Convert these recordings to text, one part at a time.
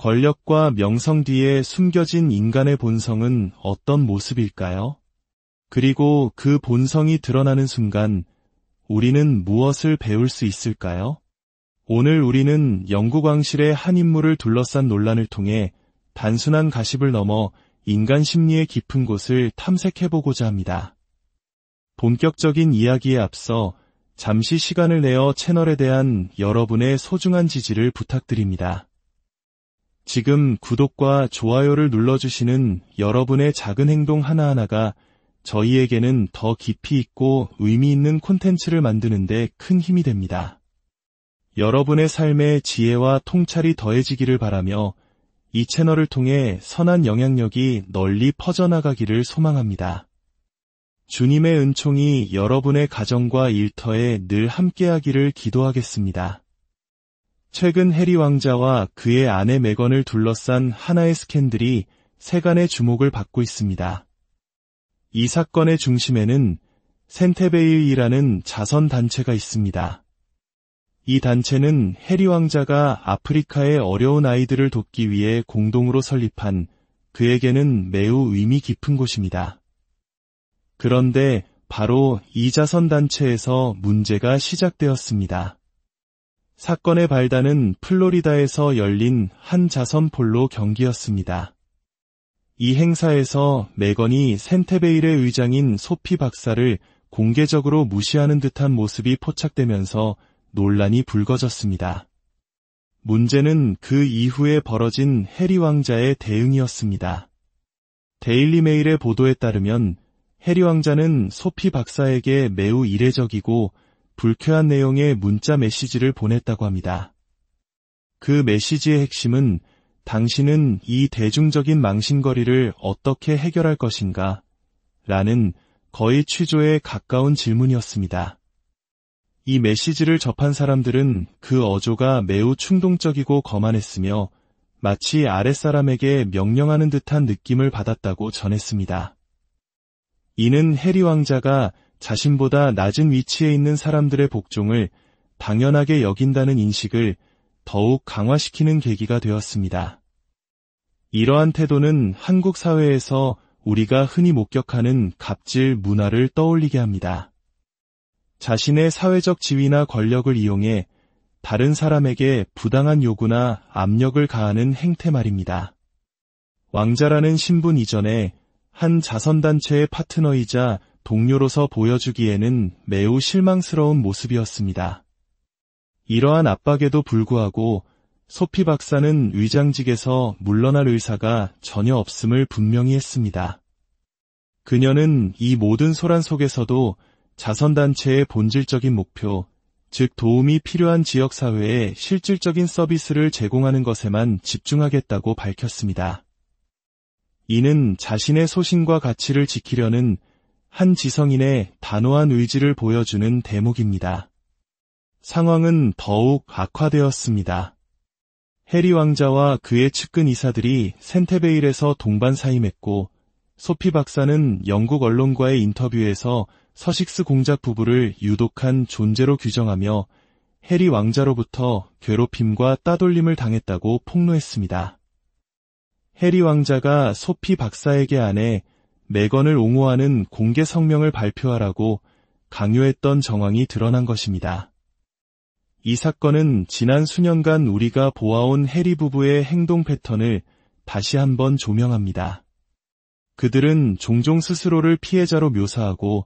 권력과 명성 뒤에 숨겨진 인간의 본성은 어떤 모습일까요? 그리고 그 본성이 드러나는 순간 우리는 무엇을 배울 수 있을까요? 오늘 우리는 영국왕실의 한 인물을 둘러싼 논란을 통해 단순한 가십을 넘어 인간 심리의 깊은 곳을 탐색해보고자 합니다. 본격적인 이야기에 앞서 잠시 시간을 내어 채널에 대한 여러분의 소중한 지지를 부탁드립니다. 지금 구독과 좋아요를 눌러주시는 여러분의 작은 행동 하나하나가 저희에게는 더 깊이 있고 의미 있는 콘텐츠를 만드는 데 큰 힘이 됩니다. 여러분의 삶에 지혜와 통찰이 더해지기를 바라며 이 채널을 통해 선한 영향력이 널리 퍼져나가기를 소망합니다. 주님의 은총이 여러분의 가정과 일터에 늘 함께하기를 기도하겠습니다. 최근 해리 왕자와 그의 아내 메건을 둘러싼 하나의 스캔들이 세간의 주목을 받고 있습니다. 이 사건의 중심에는 센테베일이라는 자선단체가 있습니다. 이 단체는 해리 왕자가 아프리카의 어려운 아이들을 돕기 위해 공동으로 설립한 그에게는 매우 의미 깊은 곳입니다. 그런데 바로 이 자선단체에서 문제가 시작되었습니다. 사건의 발단은 플로리다에서 열린 한 자선 폴로 경기였습니다. 이 행사에서 메건이 센테베일의 의장인 소피 박사를 공개적으로 무시하는 듯한 모습이 포착되면서 논란이 불거졌습니다. 문제는 그 이후에 벌어진 해리 왕자의 대응이었습니다. 데일리 메일의 보도에 따르면 해리 왕자는 소피 박사에게 매우 이례적이고 불쾌한 내용의 문자 메시지를 보냈다고 합니다. 그 메시지의 핵심은 당신은 이 대중적인 망신거리를 어떻게 해결할 것인가? 라는 거의 취조에 가까운 질문이었습니다. 이 메시지를 접한 사람들은 그 어조가 매우 충동적이고 거만했으며 마치 아랫사람에게 명령하는 듯한 느낌을 받았다고 전했습니다. 이는 해리 왕자가 자신보다 낮은 위치에 있는 사람들의 복종을 당연하게 여긴다는 인식을 더욱 강화시키는 계기가 되었습니다. 이러한 태도는 한국 사회에서 우리가 흔히 목격하는 갑질 문화를 떠올리게 합니다. 자신의 사회적 지위나 권력을 이용해 다른 사람에게 부당한 요구나 압력을 가하는 행태 말입니다. 왕자라는 신분 이전에 한 자선단체의 파트너이자 동료로서 보여주기에는 매우 실망스러운 모습이었습니다. 이러한 압박에도 불구하고 소피 박사는 의장직에서 물러날 의사가 전혀 없음을 분명히 했습니다. 그녀는 이 모든 소란 속에서도 자선단체의 본질적인 목표, 즉 도움이 필요한 지역사회에 실질적인 서비스를 제공하는 것에만 집중하겠다고 밝혔습니다. 이는 자신의 소신과 가치를 지키려는 한 지성인의 단호한 의지를 보여주는 대목입니다. 상황은 더욱 악화되었습니다. 해리 왕자와 그의 측근 이사들이 센테베일에서 동반사임했고 소피 박사는 영국 언론과의 인터뷰에서 서식스 공작 부부를 유독한 존재로 규정하며 해리 왕자로부터 괴롭힘과 따돌림을 당했다고 폭로했습니다. 해리 왕자가 소피 박사에게 아내 메건을 옹호하는 공개 성명을 발표하라고 강요했던 정황이 드러난 것입니다. 이 사건은 지난 수년간 우리가 보아온 해리 부부의 행동 패턴을 다시 한번 조명합니다. 그들은 종종 스스로를 피해자로 묘사하고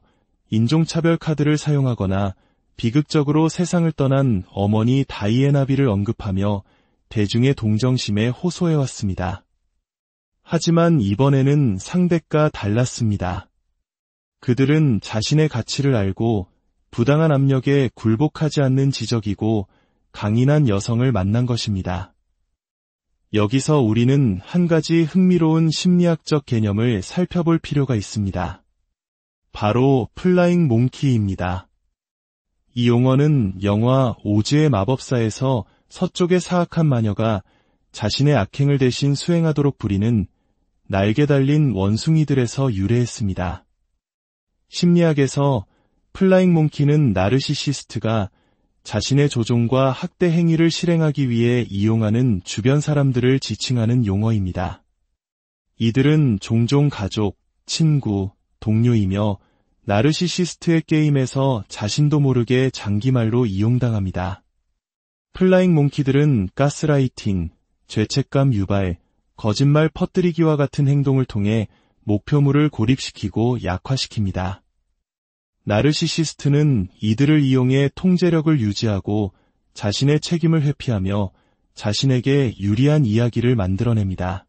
인종차별 카드를 사용하거나 비극적으로 세상을 떠난 어머니 다이애나비를 언급하며 대중의 동정심에 호소해왔습니다. 하지만 이번에는 상대가 달랐습니다. 그들은 자신의 가치를 알고 부당한 압력에 굴복하지 않는 지적이고 강인한 여성을 만난 것입니다. 여기서 우리는 한 가지 흥미로운 심리학적 개념을 살펴볼 필요가 있습니다. 바로 플라잉 몽키입니다. 이 용어는 영화 오즈의 마법사에서 서쪽의 사악한 마녀가 자신의 악행을 대신 수행하도록 부리는 날개 달린 원숭이들에서 심리학에서 플라잉 몽키는 나르시시스트가 자신의 조종과 학대 행위를 실행하기 위해 이용하는 주변 사람들을 지칭하는 용어입니다. 이들은 종종 가족, 친구, 동료이며 나르시시스트의 게임에서 자신도 모르게 장기말로 이용당합니다. 플라잉 몽키들은 가스라이팅, 죄책감 유발, 거짓말 퍼뜨리기와 같은 행동을 통해 목표물을 고립시키고 약화시킵니다. 나르시시스트는 이들을 이용해 통제력을 유지하고 자신의 책임을 회피하며 자신에게 유리한 이야기를 만들어냅니다.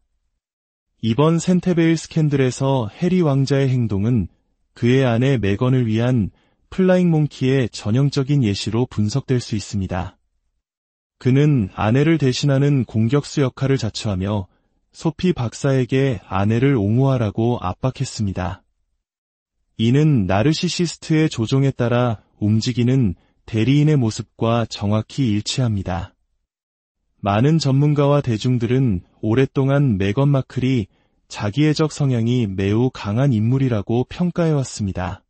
이번 센테베일 스캔들에서 해리 왕자의 행동은 그의 아내 메건을 위한 플라잉 몽키의 전형적인 예시로 분석될 수 있습니다. 그는 아내를 대신하는 공격수 역할을 자처하며 소피 박사에게 아내를 옹호하라고 압박했습니다. 이는 나르시시스트의 조종에 따라 움직이는 대리인의 모습과 정확히 일치합니다. 많은 전문가와 대중들은 오랫동안 메건 마클이 자기애적 성향이 매우 강한 인물이라고 평가해왔습니다.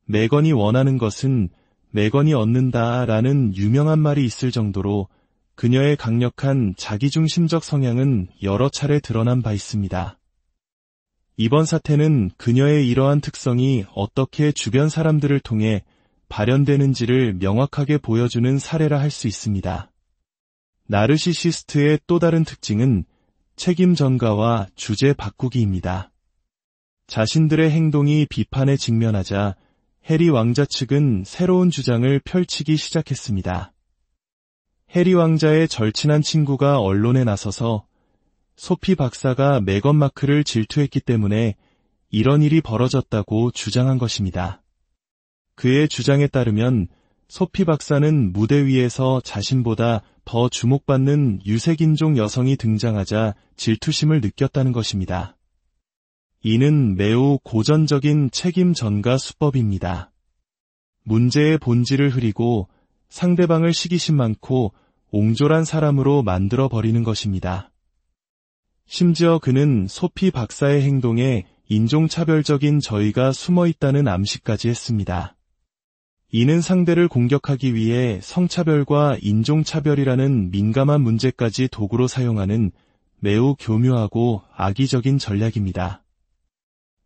메건이 원하는 것은 메건이 얻는다라는 유명한 말이 있을 정도로 그녀의 강력한 자기중심적 성향은 여러 차례 드러난 바 있습니다. 이번 사태는 그녀의 이러한 특성이 어떻게 주변 사람들을 통해 발현되는지를 명확하게 보여주는 사례라 할 수 있습니다. 나르시시스트의 또 다른 특징은 책임 전가와 주제 바꾸기입니다. 자신들의 행동이 비판에 직면하자 해리 왕자 측은 새로운 주장을 펼치기 시작했습니다. 해리 왕자의 절친한 친구가 언론에 나서서 소피 박사가 메건 마클을 질투했기 때문에 이런 일이 벌어졌다고 주장한 것입니다. 그의 주장에 따르면 소피 박사는 무대 위에서 자신보다 더 주목받는 유색인종 여성이 등장하자 질투심을 느꼈다는 것입니다. 이는 매우 고전적인 책임 전가 수법입니다. 문제의 본질을 흐리고 상대방을 시기심 많고 옹졸한 사람으로 만들어버리는 것입니다. 심지어 그는 소피 박사의 행동에 인종차별적인 저의가 숨어있다는 암시까지 했습니다. 이는 상대를 공격하기 위해 성차별과 인종차별이라는 민감한 문제까지 도구로 사용하는 매우 교묘하고 악의적인 전략입니다.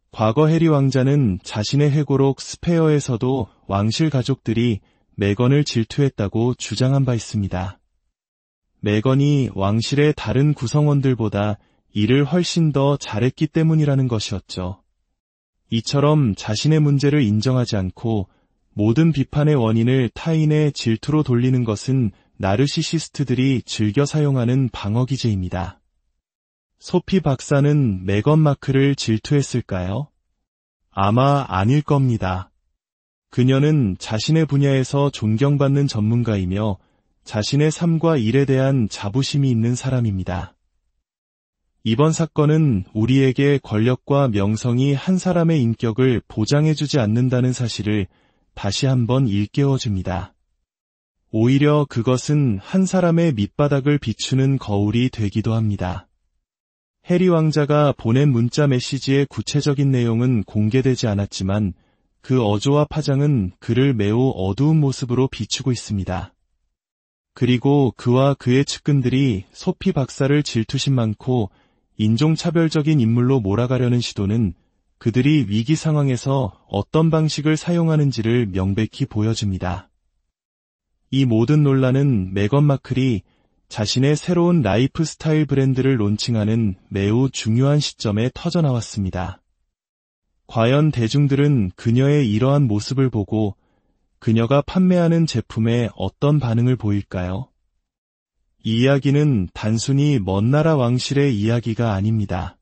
과거 해리 왕자는 자신의 회고록 스페어에서도 왕실 가족들이 메건을 질투했다고 주장한 바 있습니다. 메건이 왕실의 다른 구성원들보다 일을 훨씬 더 잘했기 때문이라는 것이었죠. 이처럼 자신의 문제를 인정하지 않고 모든 비판의 원인을 타인의 질투로 돌리는 것은 나르시시스트들이 즐겨 사용하는 방어기제입니다. 소피 박사는 메건 마클을 질투했을까요? 아마 아닐 겁니다. 그녀는 자신의 분야에서 존경받는 전문가이며 자신의 삶과 일에 대한 자부심이 있는 사람입니다. 이번 사건은 우리에게 권력과 명성이 한 사람의 인격을 보장해주지 않는다는 사실을 다시 한번 일깨워줍니다. 오히려 그것은 한 사람의 밑바닥을 비추는 거울이 되기도 합니다. 해리 왕자가 보낸 문자 메시지의 구체적인 내용은 공개되지 않았지만 그 어조와 파장은 그를 매우 어두운 모습으로 비추고 있습니다. 그리고 그와 그의 측근들이 소피 박사를 질투심 많고 인종차별적인 인물로 몰아가려는 시도는 그들이 위기 상황에서 어떤 방식을 사용하는지를 명백히 보여줍니다. 이 모든 논란은 메건 마클이 자신의 새로운 라이프 스타일 브랜드를 론칭하는 매우 중요한 시점에 터져나왔습니다. 과연 대중들은 그녀의 이러한 모습을 보고 그녀가 판매하는 제품에 어떤 반응을 보일까요? 이 이야기는 단순히 먼 나라 왕실의 이야기가 아닙니다.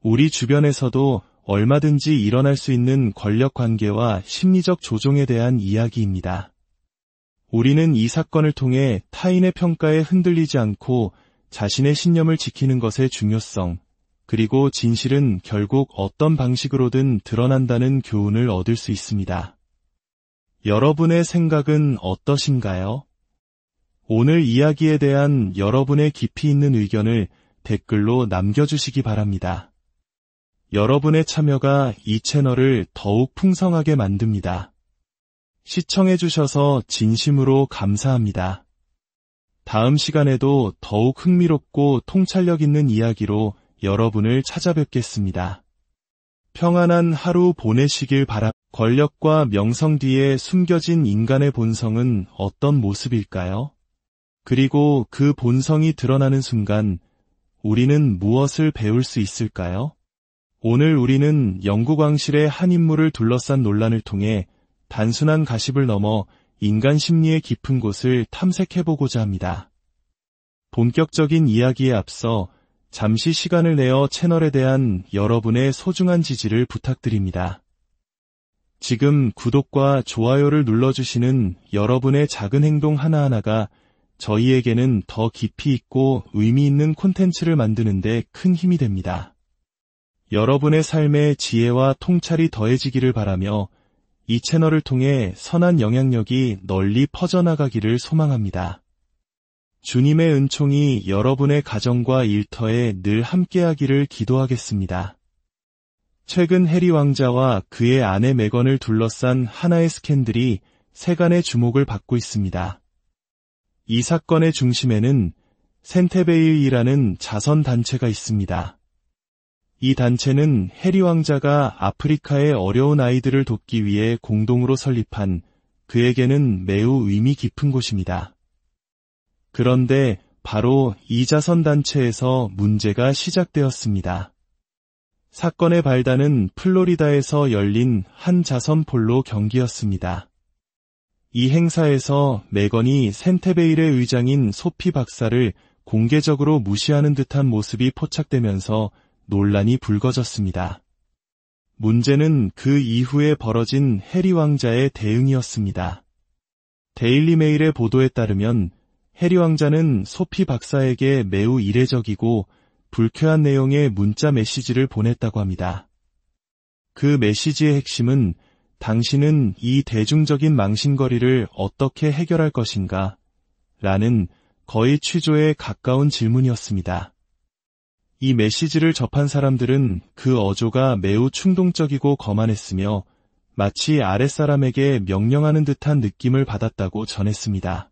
우리 주변에서도 얼마든지 일어날 수 있는 권력 관계와 심리적 조종에 대한 이야기입니다. 우리는 이 사건을 통해 타인의 평가에 흔들리지 않고 자신의 신념을 지키는 것의 중요성, 그리고 진실은 결국 어떤 방식으로든 드러난다는 교훈을 얻을 수 있습니다. 여러분의 생각은 어떠신가요? 오늘 이야기에 대한 여러분의 깊이 있는 의견을 댓글로 남겨주시기 바랍니다. 여러분의 참여가 이 채널을 더욱 풍성하게 만듭니다. 시청해주셔서 진심으로 감사합니다. 다음 시간에도 더욱 흥미롭고 통찰력 있는 이야기로 여러분을 찾아뵙겠습니다. 평안한 하루 보내시길 바랍니다. 권력과 명성 뒤에 숨겨진 인간의 본성은 어떤 모습일까요? 그리고 그 본성이 드러나는 순간 우리는 무엇을 배울 수 있을까요? 오늘 우리는 영국왕실의 한 인물을 둘러싼 논란을 통해 단순한 가십을 넘어 인간 심리의 깊은 곳을 탐색해보고자 합니다. 본격적인 이야기에 앞서 잠시 시간을 내어 채널에 대한 여러분의 소중한 지지를 부탁드립니다. 지금 구독과 좋아요를 눌러주시는 여러분의 작은 행동 하나하나가 저희에게는 더 깊이 있고 의미 있는 콘텐츠를 만드는 데 큰 힘이 됩니다. 여러분의 삶에 지혜와 통찰이 더해지기를 바라며 이 채널을 통해 선한 영향력이 널리 퍼져나가기를 소망합니다. 주님의 은총이 여러분의 가정과 일터에 늘 함께하기를 기도하겠습니다. 최근 해리 왕자와 그의 아내 메건을 둘러싼 하나의 스캔들이 세간의 주목을 받고 있습니다. 이 사건의 중심에는 센테베일이라는 자선단체가 있습니다. 이 단체는 해리 왕자가 아프리카의 어려운 아이들을 돕기 위해 공동으로 설립한 그에게는 매우 의미 깊은 곳입니다. 그런데 바로 이 자선단체에서 문제가 시작되었습니다. 사건의 발단은 플로리다에서 열린 한 자선 폴로 경기였습니다. 이 행사에서 메건이 센테베일의 의장인 소피 박사를 공개적으로 무시하는 듯한 모습이 포착되면서 논란이 불거졌습니다. 문제는 그 이후에 벌어진 해리 왕자의 대응이었습니다. 데일리 메일의 보도에 따르면 해리 왕자는 소피 박사에게 매우 이례적이고 불쾌한 내용의 문자 메시지를 보냈다고 합니다. 그 메시지의 핵심은 당신은 이 대중적인 망신거리를 어떻게 해결할 것인가? 라는 거의 취조에 가까운 질문이었습니다. 이 메시지를 접한 사람들은 그 어조가 매우 충동적이고 거만했으며 마치 아랫사람에게 명령하는 듯한 느낌을 받았다고 전했습니다.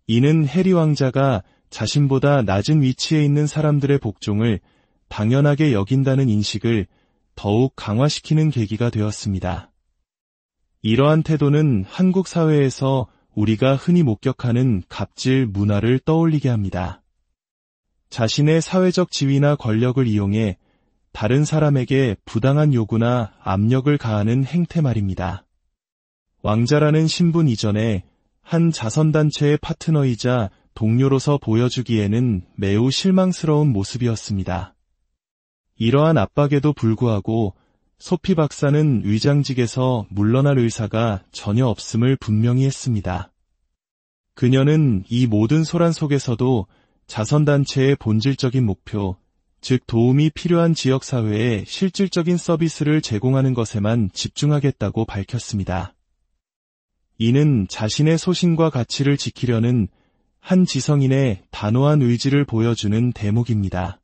이는 해리 왕자가 자신보다 낮은 위치에 있는 사람들의 복종을 당연하게 여긴다는 인식을 더욱 강화시키는 계기가 되었습니다. 이러한 태도는 한국 사회에서 우리가 흔히 목격하는 갑질 문화를 떠올리게 합니다. 자신의 사회적 지위나 권력을 이용해 다른 사람에게 부당한 요구나 압력을 가하는 행태 말입니다. 왕자라는 신분 이전에 한 자선단체의 파트너이자 동료로서 보여주기에는 매우 실망스러운 모습이었습니다. 이러한 압박에도 불구하고 소피 박사는 의장직에서 물러날 의사가 전혀 없음을 분명히 했습니다. 그녀는 이 모든 소란 속에서도 자선단체의 본질적인 목표, 즉 도움이 필요한 지역사회에 실질적인 서비스를 제공하는 것에만 집중하겠다고 밝혔습니다. 이는 자신의 소신과 가치를 지키려는 한 지성인의 단호한 의지를 보여주는 대목입니다.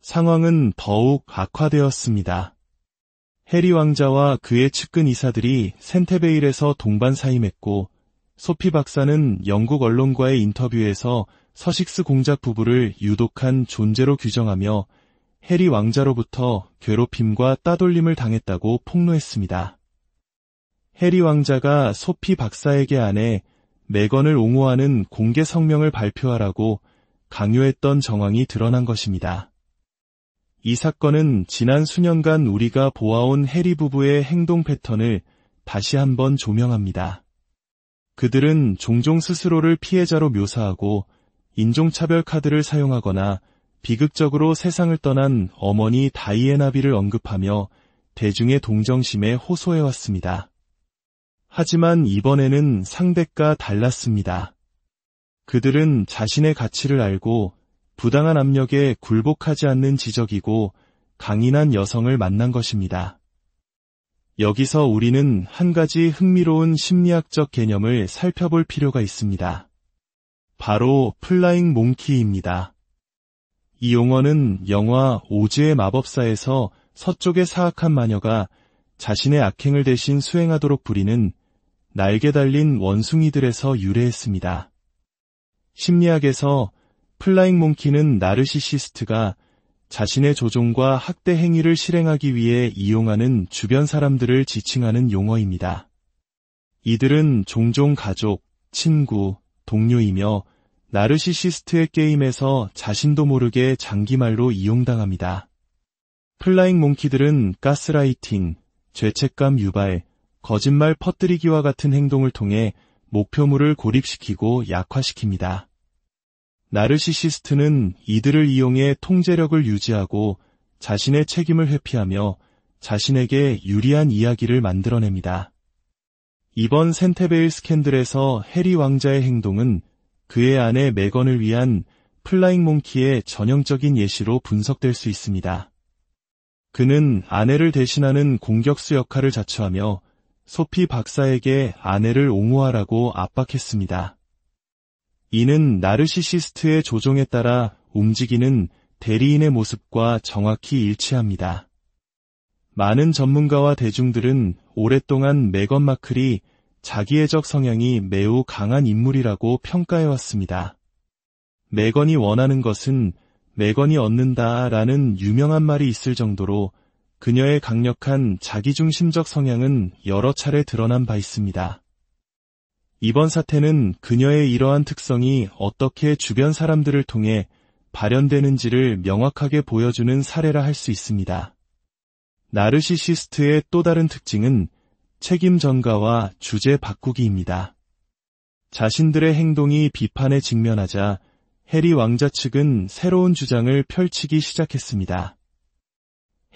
상황은 더욱 악화되었습니다. 해리 왕자와 그의 측근 이사들이 센테베일에서 동반사임했고 소피 박사는 영국 언론과의 인터뷰에서 서식스 공작 부부를 유독한 존재로 규정하며 해리 왕자로부터 괴롭힘과 따돌림을 당했다고 폭로했습니다. 해리 왕자가 소피 박사에게 아내 메건을 옹호하는 공개 성명을 발표하라고 강요했던 정황이 드러난 것입니다. 이 사건은 지난 수년간 우리가 보아온 해리 부부의 행동 패턴을 다시 한번 조명합니다. 그들은 종종 스스로를 피해자로 묘사하고 인종차별 카드를 사용하거나 비극적으로 세상을 떠난 어머니 다이애나비를 언급하며 대중의 동정심에 호소해왔습니다. 하지만 이번에는 상대가 달랐습니다. 그들은 자신의 가치를 알고 부당한 압력에 굴복하지 않는 지적이고 강인한 여성을 만난 것입니다. 여기서 우리는 한 가지 흥미로운 심리학적 개념을 살펴볼 필요가 있습니다. 바로 플라잉 몽키입니다. 이 용어는 영화 오즈의 마법사에서 서쪽의 사악한 마녀가 자신의 악행을 대신 수행하도록 부리는 날개 달린 원숭이들에서 유래했습니다. 심리학에서 플라잉 몽키는 나르시시스트가 자신의 조종과 학대 행위를 실행하기 위해 이용하는 주변 사람들을 지칭하는 용어입니다. 이들은 종종 가족, 친구, 동료이며 나르시시스트의 게임에서 자신도 모르게 장기말로 이용당합니다. 플라잉 몽키들은 가스라이팅, 죄책감 유발, 거짓말 퍼뜨리기와 같은 행동을 통해 목표물을 고립시키고 약화시킵니다. 나르시시스트는 이들을 이용해 통제력을 유지하고 자신의 책임을 회피하며 자신에게 유리한 이야기를 만들어냅니다. 이번 센테베일 스캔들에서 해리 왕자의 행동은 그의 아내 메건을 위한 플라잉 몽키의 전형적인 예시로 분석될 수 있습니다. 그는 아내를 대신하는 공격수 역할을 자처하며 소피 박사에게 아내를 옹호하라고 압박했습니다. 이는 나르시시스트의 조종에 따라 움직이는 대리인의 모습과 정확히 일치합니다. 많은 전문가와 대중들은 오랫동안 메건 마클이 자기애적 성향이 매우 강한 인물이라고 평가해왔습니다. 메건이 원하는 것은 메건이 얻는다라는 유명한 말이 있을 정도로 그녀의 강력한 자기중심적 성향은 여러 차례 드러난 바 있습니다. 이번 사태는 그녀의 이러한 특성이 어떻게 주변 사람들을 통해 발현되는지를 명확하게 보여주는 사례라 할 수 있습니다. 나르시시스트의 또 다른 특징은 책임 전가와 주제 바꾸기입니다. 자신들의 행동이 비판에 직면하자 해리 왕자 측은 새로운 주장을 펼치기 시작했습니다.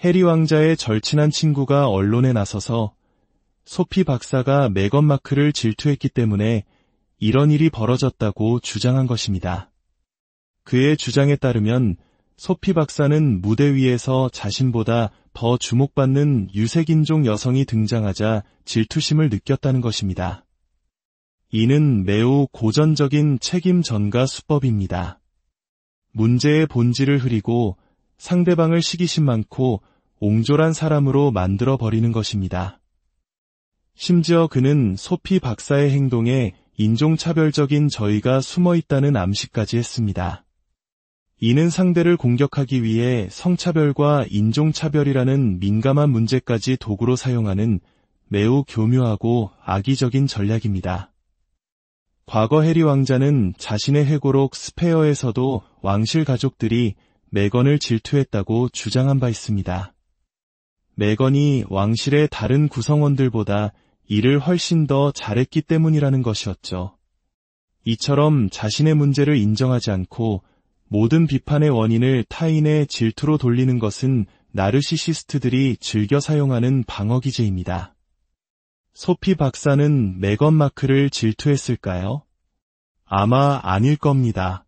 해리 왕자의 절친한 친구가 언론에 나서서 소피 박사가 메건 마클을 질투했기 때문에 이런 일이 벌어졌다고 주장한 것입니다. 그의 주장에 따르면 소피 박사는 무대 위에서 자신보다 더 주목받는 유색인종 여성이 등장하자 질투심을 느꼈다는 것입니다. 이는 매우 고전적인 책임 전가 수법입니다. 문제의 본질을 흐리고 상대방을 시기심 많고 옹졸한 사람으로 만들어버리는 것입니다. 심지어 그는 소피 박사의 행동에 인종차별적인 저의가 숨어있다는 암시까지 했습니다. 이는 상대를 공격하기 위해 성차별과 인종차별이라는 민감한 문제까지 도구로 사용하는 매우 교묘하고 악의적인 전략입니다. 과거 해리 왕자는 자신의 회고록 스페어에서도 왕실 가족들이 메건을 질투했다고 주장한 바 있습니다. 메건이 왕실의 다른 구성원들보다 일을 훨씬 더 잘했기 때문이라는 것이었죠. 이처럼 자신의 문제를 인정하지 않고 모든 비판의 원인을 타인의 질투로 돌리는 것은 나르시시스트들이 즐겨 사용하는 방어기제입니다. 소피 박사는 메건 마클을 질투했을까요? 아마 아닐 겁니다.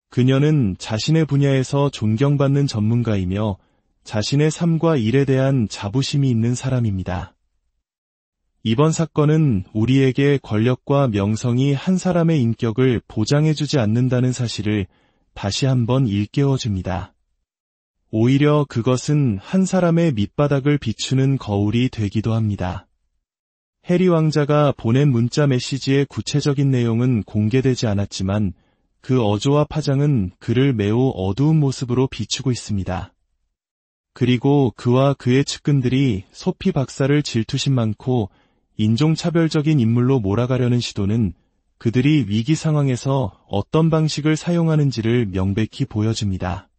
그녀는 자신의 분야에서 존경받는 전문가이며 자신의 삶과 일에 대한 자부심이 있는 사람입니다. 이번 사건은 우리에게 권력과 명성이 한 사람의 인격을 보장해주지 않는다는 사실을 다시 한번 일깨워줍니다. 오히려 그것은 한 사람의 밑바닥을 비추는 거울이 되기도 합니다. 해리 왕자가 보낸 문자 메시지의 구체적인 내용은 공개되지 않았지만 그 어조와 파장은 그를 매우 어두운 모습으로 비추고 있습니다. 그리고 그와 그의 측근들이 소피 박사를 질투심 많고 인종차별적인 인물로 몰아가려는 시도는 그들이 위기 상황에서 어떤 방식을 사용하는지를 명백히 보여줍니다.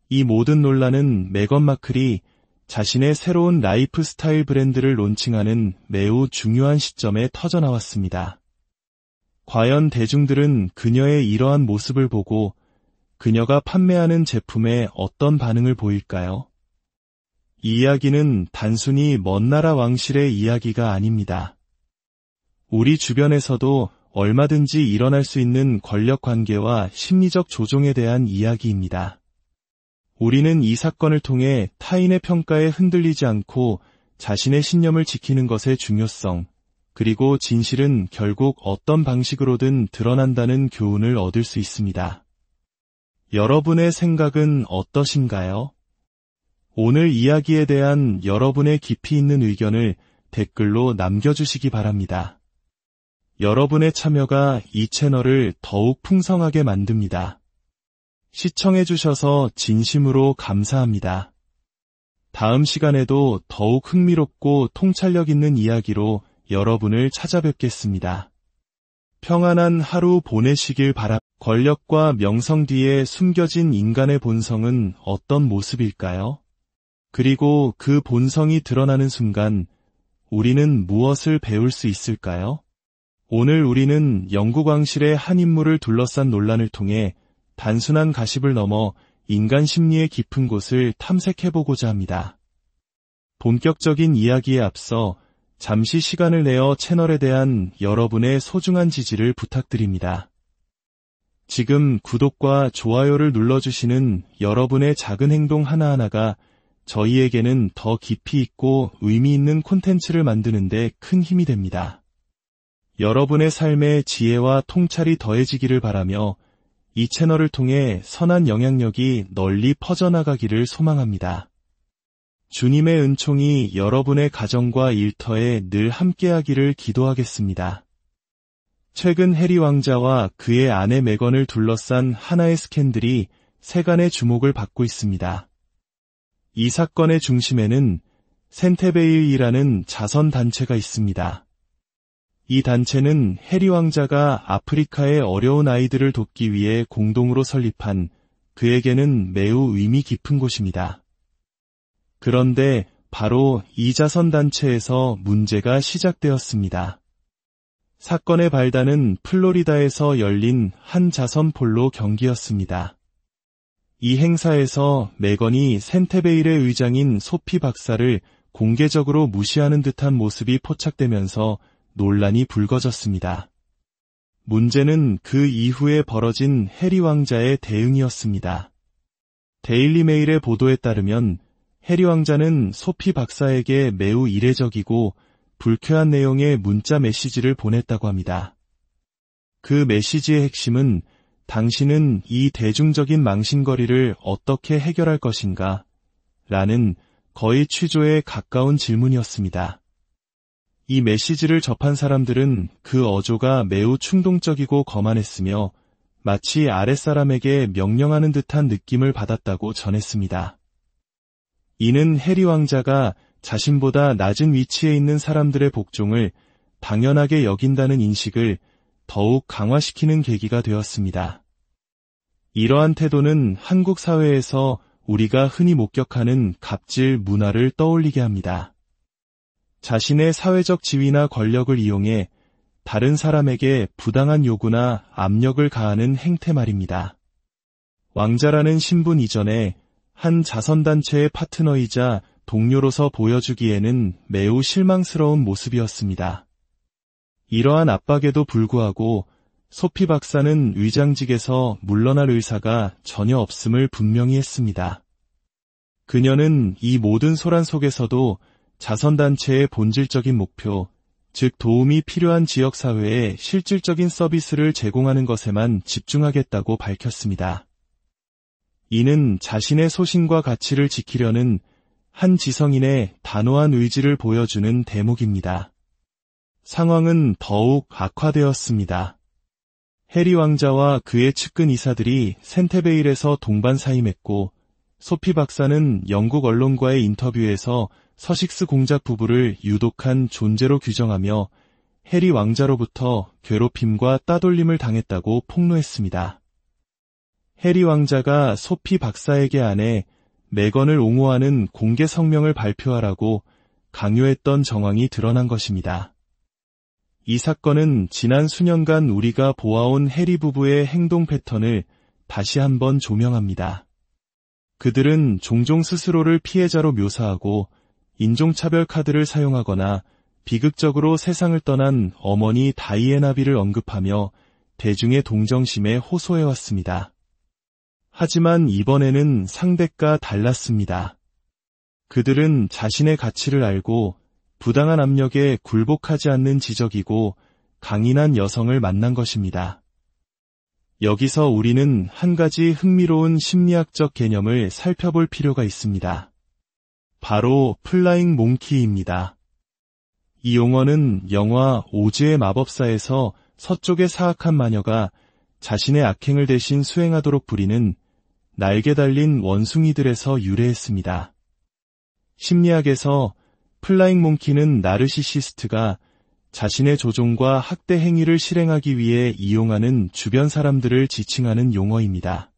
이 모든 논란은 메건 마클이 자신의 새로운 라이프 스타일 브랜드를 론칭하는 매우 중요한 시점에 터져나왔습니다. 과연 대중들은 그녀의 이러한 모습을 보고 그녀가 판매하는 제품에 어떤 반응을 보일까요? 이 이야기는 단순히 먼 나라 왕실의 이야기가 아닙니다. 우리 주변에서도 얼마든지 일어날 수 있는 권력 관계와 심리적 조종에 대한 이야기입니다. 우리는 이 사건을 통해 타인의 평가에 흔들리지 않고 자신의 신념을 지키는 것의 중요성, 그리고 진실은 결국 어떤 방식으로든 드러난다는 교훈을 얻을 수 있습니다. 여러분의 생각은 어떠신가요? 오늘 이야기에 대한 여러분의 깊이 있는 의견을 댓글로 남겨주시기 바랍니다. 여러분의 참여가 이 채널을 더욱 풍성하게 만듭니다. 시청해주셔서 진심으로 감사합니다. 다음 시간에도 더욱 흥미롭고 통찰력 있는 이야기로 여러분을 찾아뵙겠습니다. 평안한 하루 보내시길 바랍니다. 권력과 명성 뒤에 숨겨진 인간의 본성은 어떤 모습일까요? 그리고 그 본성이 드러나는 순간 우리는 무엇을 배울 수 있을까요? 오늘 우리는 영국왕실의 한 인물을 둘러싼 논란을 통해 단순한 가십을 넘어 인간 심리의 깊은 곳을 탐색해보고자 합니다. 본격적인 이야기에 앞서 잠시 시간을 내어 채널에 대한 여러분의 소중한 지지를 부탁드립니다. 지금 구독과 좋아요를 눌러주시는 여러분의 작은 행동 하나하나가 저희에게는 더 깊이 있고 의미 있는 콘텐츠를 만드는 데 큰 힘이 됩니다. 여러분의 삶에 지혜와 통찰이 더해지기를 바라며 이 채널을 통해 선한 영향력이 널리 퍼져나가기를 소망합니다. 주님의 은총이 여러분의 가정과 일터에 늘 함께하기를 기도하겠습니다. 최근 해리 왕자와 그의 아내 메건을 둘러싼 하나의 스캔들이 세간의 주목을 받고 있습니다. 이 사건의 중심에는 센테베일이라는 자선단체가 있습니다. 이 단체는 해리 왕자가 아프리카의 어려운 아이들을 돕기 위해 공동으로 설립한 그에게는 매우 의미 깊은 곳입니다. 그런데 바로 이 자선단체에서 문제가 시작되었습니다. 사건의 발단은 플로리다에서 열린 한 자선 폴로 경기였습니다. 이 행사에서 메건이 센테베일의 의장인 소피 박사를 공개적으로 무시하는 듯한 모습이 포착되면서 논란이 불거졌습니다. 문제는 그 이후에 벌어진 해리 왕자의 대응이었습니다. 데일리 메일의 보도에 따르면 해리 왕자는 소피 박사에게 매우 이례적이고 불쾌한 내용의 문자 메시지를 보냈다고 합니다. 그 메시지의 핵심은 당신은 이 대중적인 망신거리를 어떻게 해결할 것인가? 라는 거의 취조에 가까운 질문이었습니다. 이 메시지를 접한 사람들은 그 어조가 매우 충동적이고 거만했으며 마치 아랫사람에게 명령하는 듯한 느낌을 받았다고 전했습니다. 이는 해리 왕자가 자신보다 낮은 위치에 있는 사람들의 복종을 당연하게 여긴다는 인식을 더욱 강화시키는 계기가 되었습니다. 이러한 태도는 한국 사회에서 우리가 흔히 목격하는 갑질 문화를 떠올리게 합니다. 자신의 사회적 지위나 권력을 이용해 다른 사람에게 부당한 요구나 압력을 가하는 행태 말입니다. 왕자라는 신분 이전에 한 자선단체의 파트너이자 동료로서 보여주기에는 매우 실망스러운 모습이었습니다. 이러한 압박에도 불구하고 소피 박사는 의장직에서 물러날 의사가 전혀 없음을 분명히 했습니다. 그녀는 이 모든 소란 속에서도 자선단체의 본질적인 목표, 즉 도움이 필요한 지역사회에 실질적인 서비스를 제공하는 것에만 집중하겠다고 밝혔습니다. 이는 자신의 소신과 가치를 지키려는 한 지성인의 단호한 의지를 보여주는 대목입니다. 상황은 더욱 악화되었습니다. 해리 왕자와 그의 측근 이사들이 센테베일에서 동반사임했고 소피 박사는 영국 언론과의 인터뷰에서 서식스 공작 부부를 유독한 존재로 규정하며 해리 왕자로부터 괴롭힘과 따돌림을 당했다고 폭로했습니다. 해리 왕자가 소피 박사에게 아내 메건을 옹호하는 공개 성명을 발표하라고 강요했던 정황이 드러난 것입니다. 이 사건은 지난 수년간 우리가 보아온 해리 부부의 행동 패턴을 다시 한번 조명합니다. 그들은 종종 스스로를 피해자로 묘사하고 인종차별 카드를 사용하거나 비극적으로 세상을 떠난 어머니 다이애나비를 언급하며 대중의 동정심에 호소해왔습니다. 하지만 이번에는 상대가 달랐습니다. 그들은 자신의 가치를 알고 부당한 압력에 굴복하지 않는 지적이고 강인한 여성을 만난 것입니다. 여기서 우리는 한 가지 흥미로운 심리학적 개념을 살펴볼 필요가 있습니다. 바로 플라잉 몽키입니다. 이 용어는 영화 오즈의 마법사에서 서쪽의 사악한 마녀가 자신의 악행을 대신 수행하도록 부리는 날개 달린 원숭이들에서 유래했습니다. 심리학에서 플라잉 몽키는 나르시시스트가 자신의 조종과 학대 행위를 실행하기 위해 이용하는 주변 사람들을 지칭하는 용어입니다.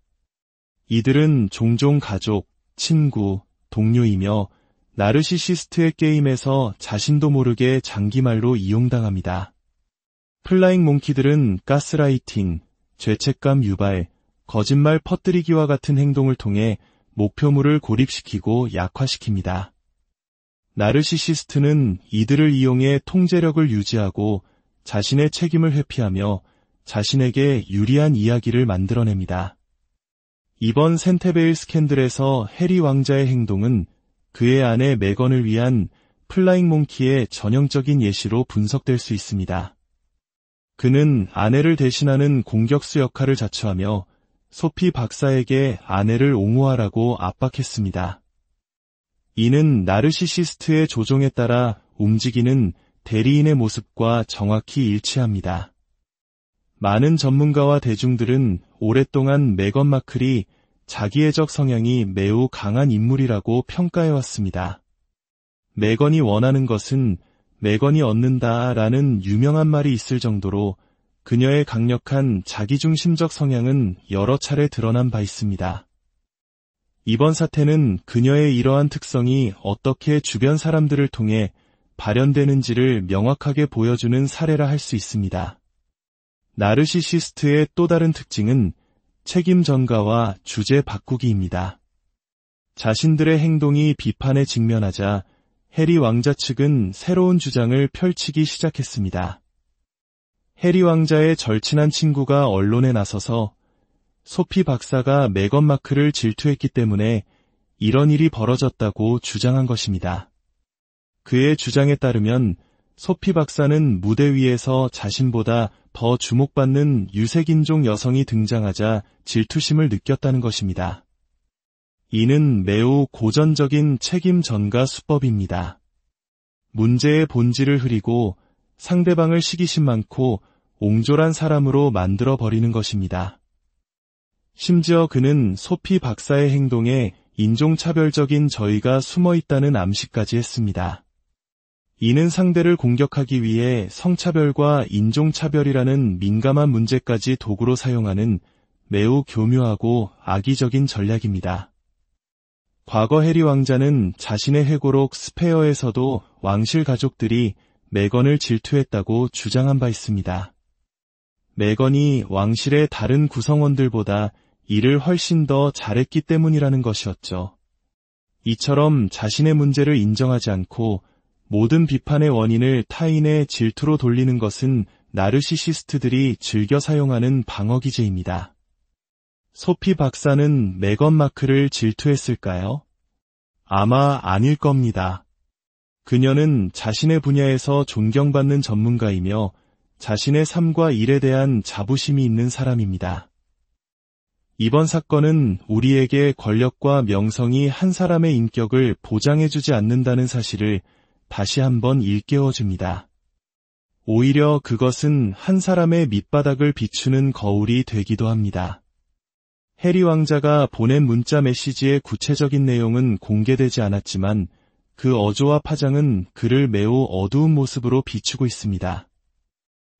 이들은 종종 가족, 친구, 동료이며 나르시시스트의 게임에서 자신도 모르게 장기말로 이용당합니다. 플라잉 몽키들은 가스라이팅, 죄책감 유발, 거짓말 퍼뜨리기와 같은 행동을 통해 목표물을 고립시키고 약화시킵니다. 나르시시스트는 이들을 이용해 통제력을 유지하고 자신의 책임을 회피하며 자신에게 유리한 이야기를 만들어냅니다. 이번 센테베일 스캔들에서 해리 왕자의 행동은 그의 아내 메건을 위한 플라잉 몽키의 전형적인 예시로 분석될 수 있습니다. 그는 아내를 대신하는 공격수 역할을 자처하며 소피 박사에게 아내를 옹호하라고 압박했습니다. 이는 나르시시스트의 조종에 따라 움직이는 대리인의 모습과 정확히 일치합니다. 많은 전문가와 대중들은 오랫동안 메건 마클이 자기애적 성향이 매우 강한 인물이라고 평가해왔습니다. 메건이 원하는 것은 메건이 얻는다라는 유명한 말이 있을 정도로 그녀의 강력한 자기중심적 성향은 여러 차례 드러난 바 있습니다. 이번 사태는 그녀의 이러한 특성이 어떻게 주변 사람들을 통해 발현되는지를 명확하게 보여주는 사례라 할 수 있습니다. 나르시시스트의 또 다른 특징은 책임 전가와 주제 바꾸기입니다. 자신들의 행동이 비판에 직면하자 해리 왕자 측은 새로운 주장을 펼치기 시작했습니다. 해리 왕자의 절친한 친구가 언론에 나서서 소피 박사가 메건 마클을 질투했기 때문에 이런 일이 벌어졌다고 주장한 것입니다. 그의 주장에 따르면 소피 박사는 무대 위에서 자신보다 더 주목받는 유색인종 여성이 등장하자 질투심을 느꼈다는 것입니다. 이는 매우 고전적인 책임 전가 수법입니다. 문제의 본질을 흐리고 상대방을 시기심 많고 옹졸한 사람으로 만들어버리는 것입니다. 심지어 그는 소피 박사의 행동에 인종차별적인 저희가 숨어있다는 암시까지 했습니다. 이는 상대를 공격하기 위해 성차별과 인종차별이라는 민감한 문제까지 도구로 사용하는 매우 교묘하고 악의적인 전략입니다. 과거 해리 왕자는 자신의 회고록 스페어에서도 왕실 가족들이 메건을 질투했다고 주장한 바 있습니다. 메건이 왕실의 다른 구성원들보다 일을 훨씬 더 잘했기 때문이라는 것이었죠. 이처럼 자신의 문제를 인정하지 않고 모든 비판의 원인을 타인의 질투로 돌리는 것은 나르시시스트들이 즐겨 사용하는 방어기제입니다. 소피 박사는 메건 마클을 질투했을까요? 아마 아닐 겁니다. 그녀는 자신의 분야에서 존경받는 전문가이며 자신의 삶과 일에 대한 자부심이 있는 사람입니다. 이번 사건은 우리에게 권력과 명성이 한 사람의 인격을 보장해주지 않는다는 사실을 다시 한번 일깨워줍니다. 오히려 그것은 한 사람의 밑바닥을 비추는 거울이 되기도 합니다. 해리 왕자가 보낸 문자 메시지의 구체적인 내용은 공개되지 않았지만 그 어조와 파장은 그를 매우 어두운 모습으로 비추고 있습니다.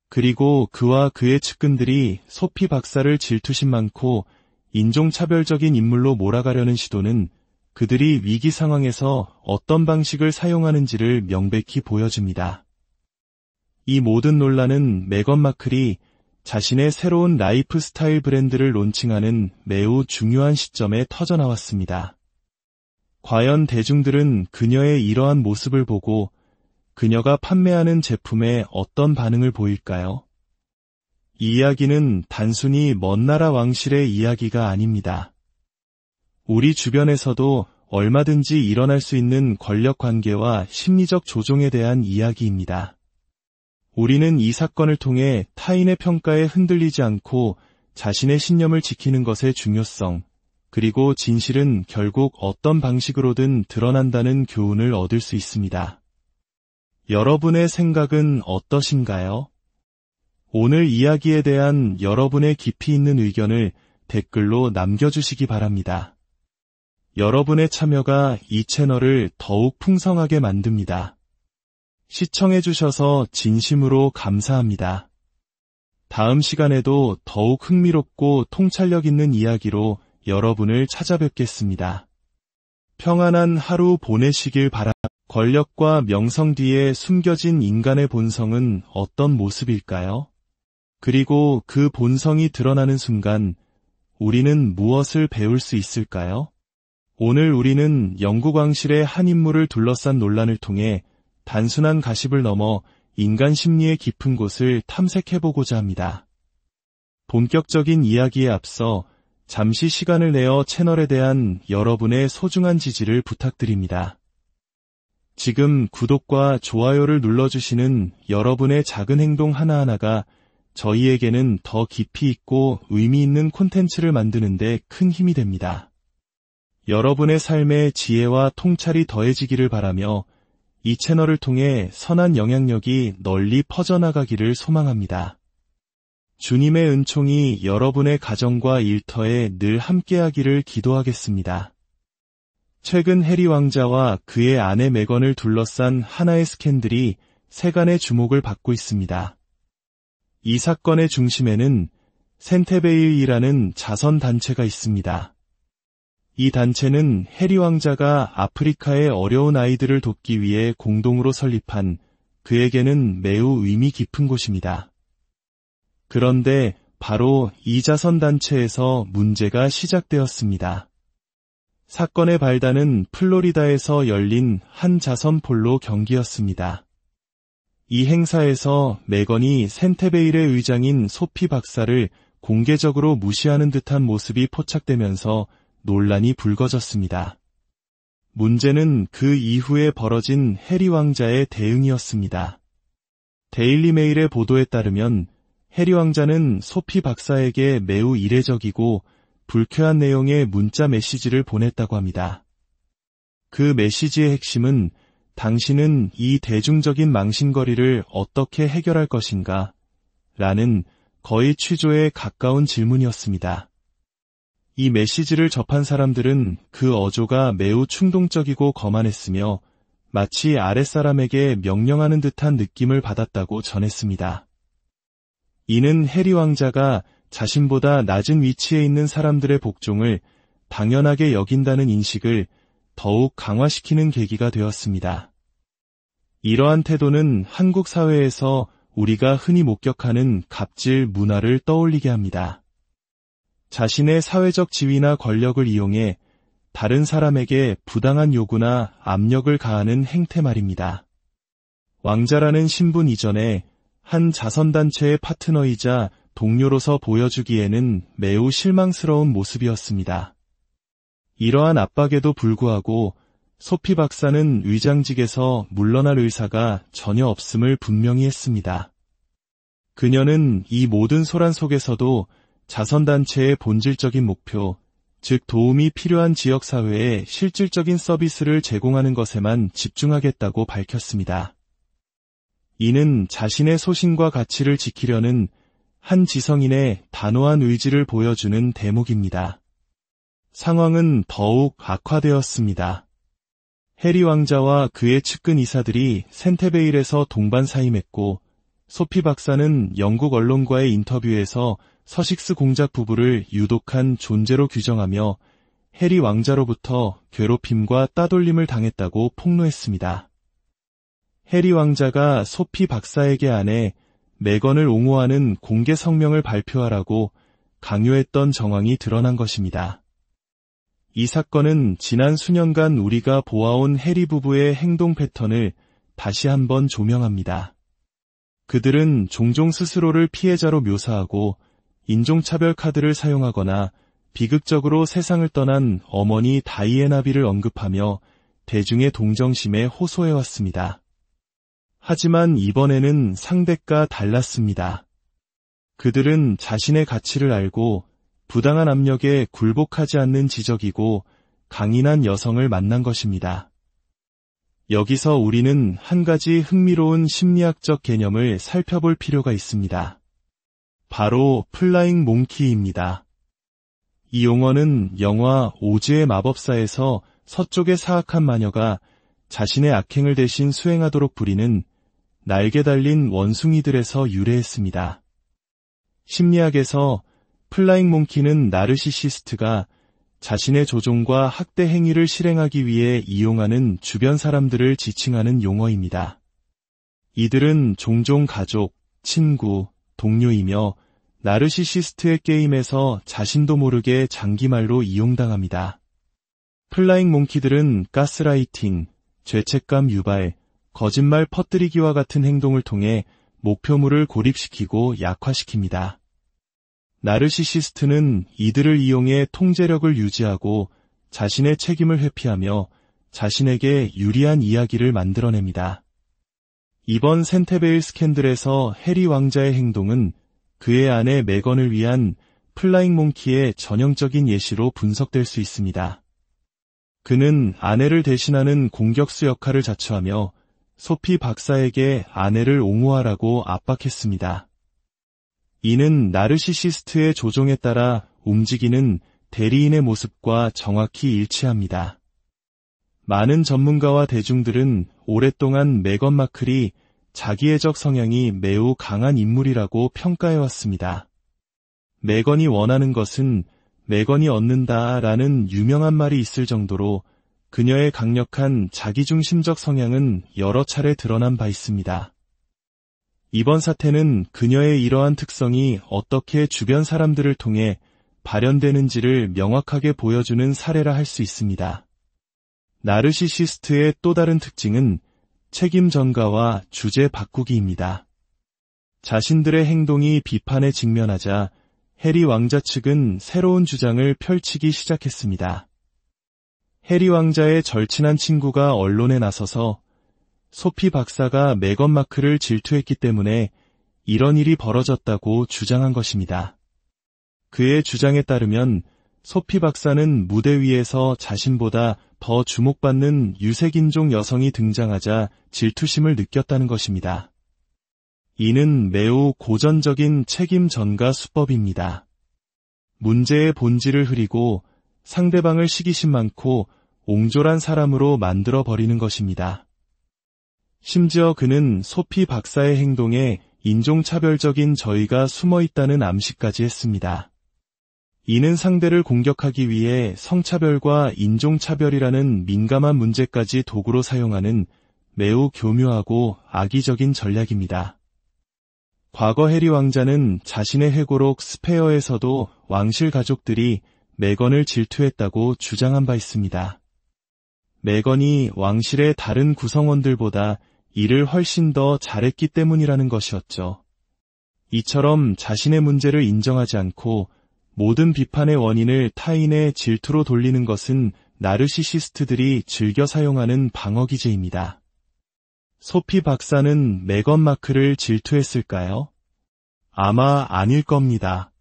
그리고 그와 그의 측근들이 소피 박사를 질투심 많고 인종차별적인 인물로 몰아가려는 시도는 그들이 위기 상황에서 어떤 방식을 사용하는지를 명백히 보여줍니다. 이 모든 논란은 메건 마클이 자신의 새로운 라이프 스타일 브랜드를 론칭하는 매우 중요한 시점에 터져나왔습니다. 과연 대중들은 그녀의 이러한 모습을 보고 그녀가 판매하는 제품에 어떤 반응을 보일까요? 이 이야기는 단순히 먼 나라 왕실의 이야기가 아닙니다. 우리 주변에서도 얼마든지 일어날 수 있는 권력 관계와 심리적 조종에 대한 이야기입니다. 우리는 이 사건을 통해 타인의 평가에 흔들리지 않고 자신의 신념을 지키는 것의 중요성, 그리고 진실은 결국 어떤 방식으로든 드러난다는 교훈을 얻을 수 있습니다. 여러분의 생각은 어떠신가요? 오늘 이야기에 대한 여러분의 깊이 있는 의견을 댓글로 남겨주시기 바랍니다. 여러분의 참여가 이 채널을 더욱 풍성하게 만듭니다. 시청해주셔서 진심으로 감사합니다. 다음 시간에도 더욱 흥미롭고 통찰력 있는 이야기로 여러분을 찾아뵙겠습니다. 평안한 하루 보내시길 바랍니다. 권력과 명성 뒤에 숨겨진 인간의 본성은 어떤 모습일까요? 그리고 그 본성이 드러나는 순간 우리는 무엇을 배울 수 있을까요? 오늘 우리는 영국왕실의 한 인물을 둘러싼 논란을 통해 단순한 가십을 넘어 인간 심리의 깊은 곳을 탐색해보고자 합니다. 본격적인 이야기에 앞서 잠시 시간을 내어 채널에 대한 여러분의 소중한 지지를 부탁드립니다. 지금 구독과 좋아요를 눌러주시는 여러분의 작은 행동 하나하나가 저희에게는 더 깊이 있고 의미 있는 콘텐츠를 만드는 데 큰 힘이 됩니다. 여러분의 삶에 지혜와 통찰이 더해지기를 바라며 이 채널을 통해 선한 영향력이 널리 퍼져나가기를 소망합니다. 주님의 은총이 여러분의 가정과 일터에 늘 함께하기를 기도하겠습니다. 최근 해리 왕자와 그의 아내 메건을 둘러싼 하나의 스캔들이 세간의 주목을 받고 있습니다. 이 사건의 중심에는 센테베일이라는 자선단체가 있습니다. 이 단체는 해리 왕자가 아프리카의 어려운 아이들을 돕기 위해 공동으로 설립한 그에게는 매우 의미 깊은 곳입니다. 그런데 바로 이 자선단체에서 문제가 시작되었습니다. 사건의 발단은 플로리다에서 열린 한 자선 폴로 경기였습니다. 이 행사에서 메건이 센테베일의 의장인 소피 박사를 공개적으로 무시하는 듯한 모습이 포착되면서 논란이 불거졌습니다. 문제는 그 이후에 벌어진 해리 왕자의 대응이었습니다. 데일리 메일의 보도에 따르면 해리 왕자는 소피 박사에게 매우 이례적이고 불쾌한 내용의 문자 메시지를 보냈다고 합니다. 그 메시지의 핵심은 당신은 이 대중적인 망신거리를 어떻게 해결할 것인가? 라는 거의 취조에 가까운 질문이었습니다. 이 메시지를 접한 사람들은 그 어조가 매우 충동적이고 거만했으며 마치 아랫사람에게 명령하는 듯한 느낌을 받았다고 전했습니다. 이는 해리 왕자가 자신보다 낮은 위치에 있는 사람들의 복종을 당연하게 여긴다는 인식을 더욱 강화시키는 계기가 되었습니다. 이러한 태도는 한국 사회에서 우리가 흔히 목격하는 갑질 문화를 떠올리게 합니다. 자신의 사회적 지위나 권력을 이용해 다른 사람에게 부당한 요구나 압력을 가하는 행태 말입니다. 왕자라는 신분 이전에 한 자선단체의 파트너이자 동료로서 보여주기에는 매우 실망스러운 모습이었습니다. 이러한 압박에도 불구하고 소피 박사는 의장직에서 물러날 의사가 전혀 없음을 분명히 했습니다. 그녀는 이 모든 소란 속에서도 자선단체의 본질적인 목표, 즉 도움이 필요한 지역사회에 실질적인 서비스를 제공하는 것에만 집중하겠다고 밝혔습니다. 이는 자신의 소신과 가치를 지키려는 한 지성인의 단호한 의지를 보여주는 대목입니다. 상황은 더욱 악화되었습니다. 해리 왕자와 그의 측근 이사들이 센테베일에서 동반사임했고 소피 박사는 영국 언론과의 인터뷰에서 서식스 공작 부부를 유독한 존재로 규정하며 해리 왕자로부터 괴롭힘과 따돌림을 당했다고 폭로했습니다. 해리 왕자가 소피 박사에게 아내 메건을 옹호하는 공개 성명을 발표하라고 강요했던 정황이 드러난 것입니다. 이 사건은 지난 수년간 우리가 보아온 해리 부부의 행동 패턴을 다시 한번 조명합니다. 그들은 종종 스스로를 피해자로 묘사하고 인종차별 카드를 사용하거나 비극적으로 세상을 떠난 어머니 다이애나비를 언급하며 대중의 동정심에 호소해왔습니다. 하지만 이번에는 상대가 달랐습니다. 그들은 자신의 가치를 알고 부당한 압력에 굴복하지 않는 지적이고 강인한 여성을 만난 것입니다. 여기서 우리는 한 가지 흥미로운 심리학적 개념을 살펴볼 필요가 있습니다. 바로 플라잉 몽키입니다. 이 용어는 영화 오즈의 마법사에서 서쪽의 사악한 마녀가 자신의 악행을 대신 수행하도록 부리는 날개 달린 원숭이들에서 유래했습니다. 심리학에서 플라잉 몽키는 나르시시스트가 자신의 조종과 학대 행위를 실행하기 위해 이용하는 주변 사람들을 지칭하는 용어입니다. 이들은 종종 가족, 친구, 동료이며 나르시시스트의 게임에서 자신도 모르게 장기말로 이용당합니다. 플라잉 몽키들은 가스라이팅, 죄책감 유발, 거짓말 퍼뜨리기와 같은 행동을 통해 목표물을 고립시키고 약화시킵니다. 나르시시스트는 이들을 이용해 통제력을 유지하고 자신의 책임을 회피하며 자신에게 유리한 이야기를 만들어냅니다. 이번 센테베일 스캔들에서 해리 왕자의 행동은 그의 아내 메건을 위한 플라잉 몽키의 전형적인 예시로 분석될 수 있습니다. 그는 아내를 대신하는 공격수 역할을 자처하며 소피 박사에게 아내를 옹호하라고 압박했습니다. 이는 나르시시스트의 조종에 따라 움직이는 대리인의 모습과 정확히 일치합니다. 많은 전문가와 대중들은 오랫동안 메건 마클이 자기애적 성향이 매우 강한 인물이라고 평가해왔습니다. 메건이 원하는 것은 메건이 얻는다라는 유명한 말이 있을 정도로 그녀의 강력한 자기중심적 성향은 여러 차례 드러난 바 있습니다. 이번 사태는 그녀의 이러한 특성이 어떻게 주변 사람들을 통해 발현되는지를 명확하게 보여주는 사례라 할 수 있습니다. 나르시시스트의 또 다른 특징은 책임 전가와 주제 바꾸기입니다. 자신들의 행동이 비판에 직면하자 해리 왕자 측은 새로운 주장을 펼치기 시작했습니다. 해리 왕자의 절친한 친구가 언론에 나서서 소피 박사가 메건 마클을 질투했기 때문에 이런 일이 벌어졌다고 주장한 것입니다. 그의 주장에 따르면 소피 박사는 무대 위에서 자신보다 더 주목받는 유색인종 여성이 등장하자 질투심을 느꼈다는 것입니다. 이는 매우 고전적인 책임 전가 수법입니다. 문제의 본질을 흐리고 상대방을 시기심 많고 옹졸한 사람으로 만들어버리는 것입니다. 심지어 그는 소피 박사의 행동에 인종차별적인 저의가 숨어있다는 암시까지 했습니다. 이는 상대를 공격하기 위해 성차별과 인종차별이라는 민감한 문제까지 도구로 사용하는 매우 교묘하고 악의적인 전략입니다. 과거 해리 왕자는 자신의 회고록 스페어에서도 왕실 가족들이 메건을 질투했다고 주장한 바 있습니다. 메건이 왕실의 다른 구성원들보다 일을 훨씬 더 잘했기 때문이라는 것이었죠. 이처럼 자신의 문제를 인정하지 않고 모든 비판의 원인을 타인의 질투로 돌리는 것은 나르시시스트들이 즐겨 사용하는 방어기제입니다. 소피 박사는 메건 마클을 질투했을까요? 아마 아닐 겁니다.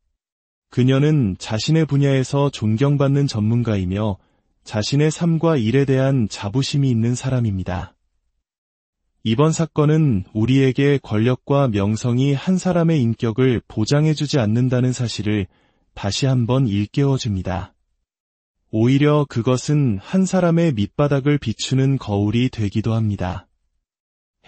그녀는 자신의 분야에서 존경받는 전문가이며 자신의 삶과 일에 대한 자부심이 있는 사람입니다. 이번 사건은 우리에게 권력과 명성이 한 사람의 인격을 보장해주지 않는다는 사실을 다시 한번 일깨워줍니다. 오히려 그것은 한 사람의 밑바닥을 비추는 거울이 되기도 합니다.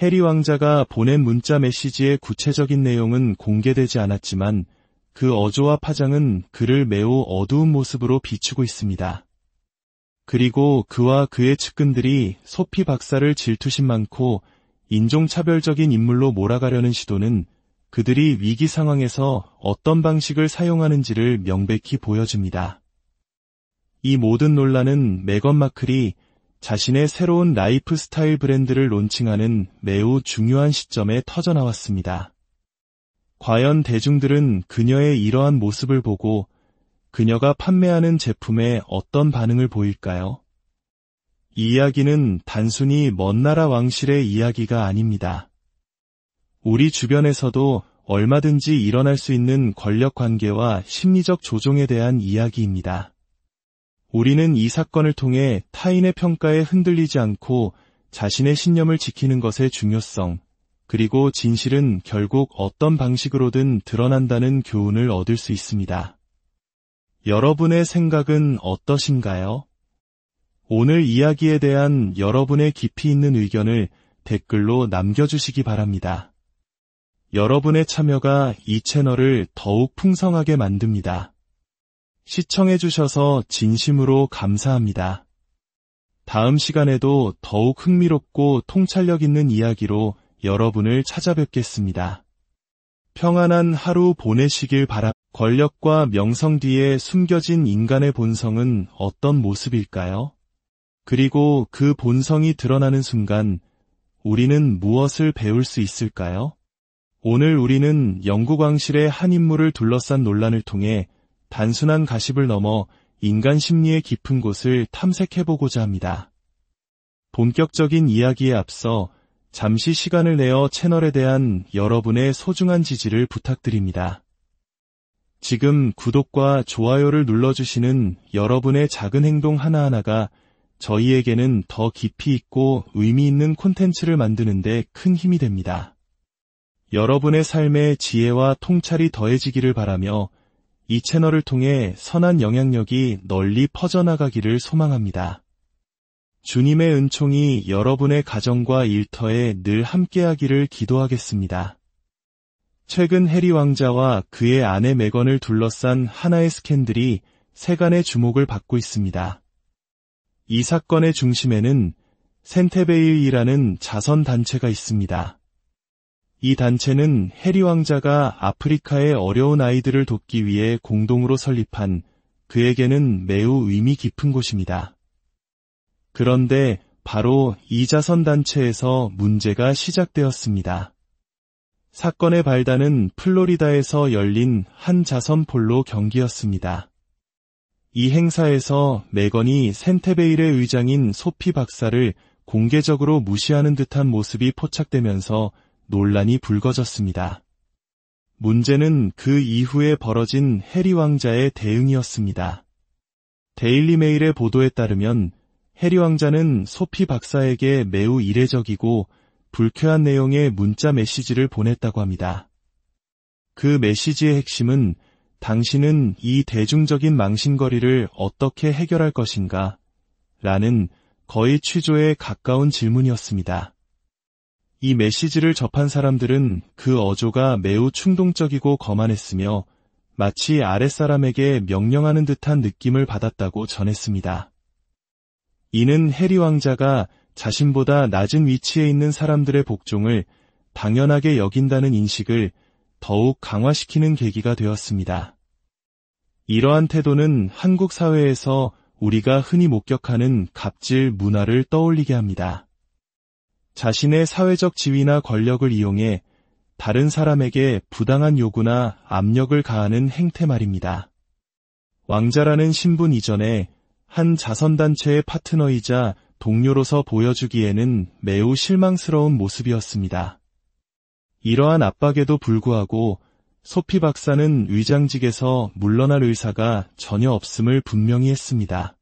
해리 왕자가 보낸 문자 메시지의 구체적인 내용은 공개되지 않았지만 그 어조와 파장은 그를 매우 어두운 모습으로 비추고 있습니다. 그리고 그와 그의 측근들이 소피 박사를 질투심 많고 인종차별적인 인물로 몰아가려는 시도는 그들이 위기 상황에서 어떤 방식을 사용하는지를 명백히 보여줍니다. 이 모든 논란은 메건 마클이 자신의 새로운 라이프 스타일 브랜드를 론칭하는 매우 중요한 시점에 터져나왔습니다. 과연 대중들은 그녀의 이러한 모습을 보고 그녀가 판매하는 제품에 어떤 반응을 보일까요? 이 이야기는 단순히 먼 나라 왕실의 이야기가 아닙니다. 우리 주변에서도 얼마든지 일어날 수 있는 권력 관계와 심리적 조종에 대한 이야기입니다. 우리는 이 사건을 통해 타인의 평가에 흔들리지 않고 자신의 신념을 지키는 것의 중요성, 그리고 진실은 결국 어떤 방식으로든 드러난다는 교훈을 얻을 수 있습니다. 여러분의 생각은 어떠신가요? 오늘 이야기에 대한 여러분의 깊이 있는 의견을 댓글로 남겨주시기 바랍니다. 여러분의 참여가 이 채널을 더욱 풍성하게 만듭니다. 시청해주셔서 진심으로 감사합니다. 다음 시간에도 더욱 흥미롭고 통찰력 있는 이야기로 여러분을 찾아뵙겠습니다. 평안한 하루 보내시길 바랍니다. 권력과 명성 뒤에 숨겨진 인간의 본성은 어떤 모습일까요? 그리고 그 본성이 드러나는 순간 우리는 무엇을 배울 수 있을까요? 오늘 우리는 영국왕실의 한 인물을 둘러싼 논란을 통해 단순한 가십을 넘어 인간 심리의 깊은 곳을 탐색해보고자 합니다. 본격적인 이야기에 앞서 잠시 시간을 내어 채널에 대한 여러분의 소중한 지지를 부탁드립니다. 지금 구독과 좋아요를 눌러주시는 여러분의 작은 행동 하나하나가 저희에게는 더 깊이 있고 의미 있는 콘텐츠를 만드는 데 큰 힘이 됩니다. 여러분의 삶에 지혜와 통찰이 더해지기를 바라며 이 채널을 통해 선한 영향력이 널리 퍼져나가기를 소망합니다. 주님의 은총이 여러분의 가정과 일터에 늘 함께하기를 기도하겠습니다. 최근 해리 왕자와 그의 아내 메건을 둘러싼 하나의 스캔들이 세간의 주목을 받고 있습니다. 이 사건의 중심에는 센테베일이라는 자선단체가 있습니다. 이 단체는 해리 왕자가 아프리카의 어려운 아이들을 돕기 위해 공동으로 설립한 그에게는 매우 의미 깊은 곳입니다. 그런데 바로 이 자선단체에서 문제가 시작되었습니다. 사건의 발단은 플로리다에서 열린 한 자선 폴로 경기였습니다. 이 행사에서 메건이 센테베일의 의장인 소피 박사를 공개적으로 무시하는 듯한 모습이 포착되면서 논란이 불거졌습니다. 문제는 그 이후에 벌어진 해리 왕자의 대응이었습니다. 데일리 메일의 보도에 따르면 해리 왕자는 소피 박사에게 매우 이례적이고 불쾌한 내용의 문자 메시지를 보냈다고 합니다. 그 메시지의 핵심은 당신은 이 대중적인 망신거리를 어떻게 해결할 것인가? 라는 거의 취조에 가까운 질문이었습니다. 이 메시지를 접한 사람들은 그 어조가 매우 충동적이고 거만했으며 마치 아랫사람에게 명령하는 듯한 느낌을 받았다고 전했습니다. 이는 해리 왕자가 자신보다 낮은 위치에 있는 사람들의 복종을 당연하게 여긴다는 인식을 더욱 강화시키는 계기가 되었습니다. 이러한 태도는 한국 사회에서 우리가 흔히 목격하는 갑질 문화를 떠올리게 합니다. 자신의 사회적 지위나 권력을 이용해 다른 사람에게 부당한 요구나 압력을 가하는 행태 말입니다. 왕자라는 신분 이전에 한 자선단체의 파트너이자 동료로서 보여주기에는 매우 실망스러운 모습이었습니다. 이러한 압박에도 불구하고 소피 박사는 의장직에서 물러날 의사가 전혀 없음을 분명히 했습니다.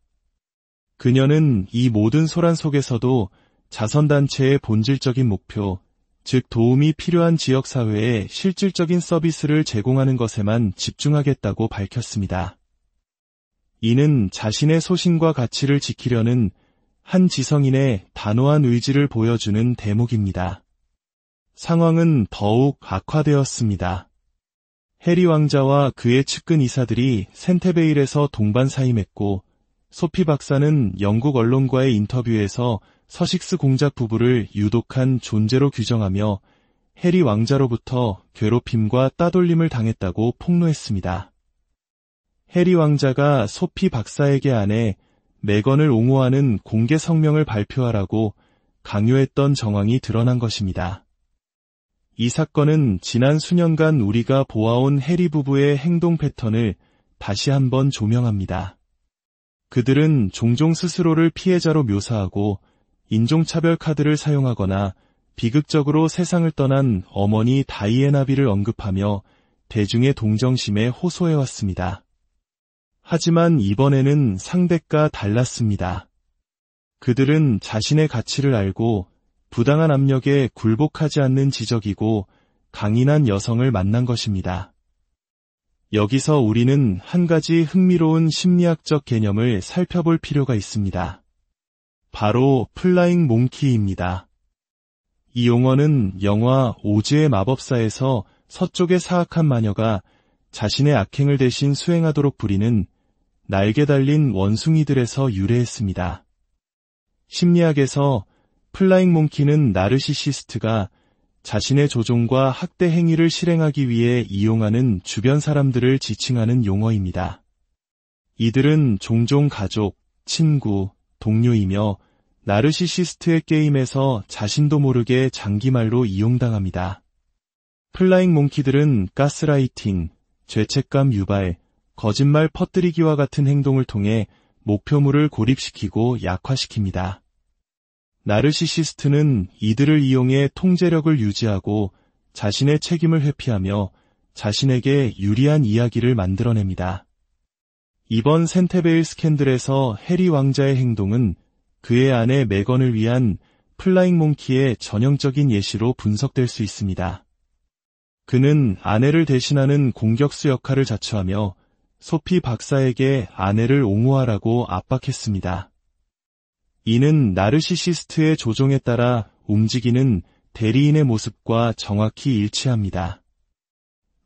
그녀는 이 모든 소란 속에서도 자선단체의 본질적인 목표, 즉 도움이 필요한 지역사회에 실질적인 서비스를 제공하는 것에만 집중하겠다고 밝혔습니다. 이는 자신의 소신과 가치를 지키려는 한 지성인의 단호한 의지를 보여주는 대목입니다. 상황은 더욱 악화되었습니다. 해리 왕자와 그의 측근 이사들이 센테베일에서 동반사임했고 소피 박사는 영국 언론과의 인터뷰에서 서식스 공작 부부를 유독한 존재로 규정하며 해리 왕자로부터 괴롭힘과 따돌림을 당했다고 폭로했습니다. 해리 왕자가 소피 박사에게 아내 메건을 옹호하는 공개 성명을 발표하라고 강요했던 정황이 드러난 것입니다. 이 사건은 지난 수년간 우리가 보아온 해리 부부의 행동 패턴을 다시 한번 조명합니다. 그들은 종종 스스로를 피해자로 묘사하고 인종차별 카드를 사용하거나 비극적으로 세상을 떠난 어머니 다이애나비를 언급하며 대중의 동정심에 호소해왔습니다. 하지만 이번에는 상대가 달랐습니다. 그들은 자신의 가치를 알고 부당한 압력에 굴복하지 않는 지적이고 강인한 여성을 만난 것입니다. 여기서 우리는 한 가지 흥미로운 심리학적 개념을 살펴볼 필요가 있습니다. 바로 플라잉 몽키입니다. 이 용어는 영화 오즈의 마법사에서 서쪽의 사악한 마녀가 자신의 악행을 대신 수행하도록 부리는 날개 달린 원숭이들에서 유래했습니다. 심리학에서 플라잉 몽키는 나르시시스트가 자신의 조종과 학대 행위를 실행하기 위해 이용하는 주변 사람들을 지칭하는 용어입니다. 이들은 종종 가족, 친구, 동료이며 나르시시스트의 게임에서 자신도 모르게 장기말로 이용당합니다. 플라잉 몽키들은 가스라이팅, 죄책감 유발, 거짓말 퍼뜨리기와 같은 행동을 통해 목표물을 고립시키고 약화시킵니다. 나르시시스트는 이들을 이용해 통제력을 유지하고 자신의 책임을 회피하며 자신에게 유리한 이야기를 만들어냅니다. 이번 센테베일 스캔들에서 해리 왕자의 행동은 그의 아내 메건을 위한 플라잉 몽키의 전형적인 예시로 분석될 수 있습니다. 그는 아내를 대신하는 공격수 역할을 자처하며 소피 박사에게 아내를 옹호하라고 압박했습니다. 이는 나르시시스트의 조종에 따라 움직이는 대리인의 모습과 정확히 일치합니다.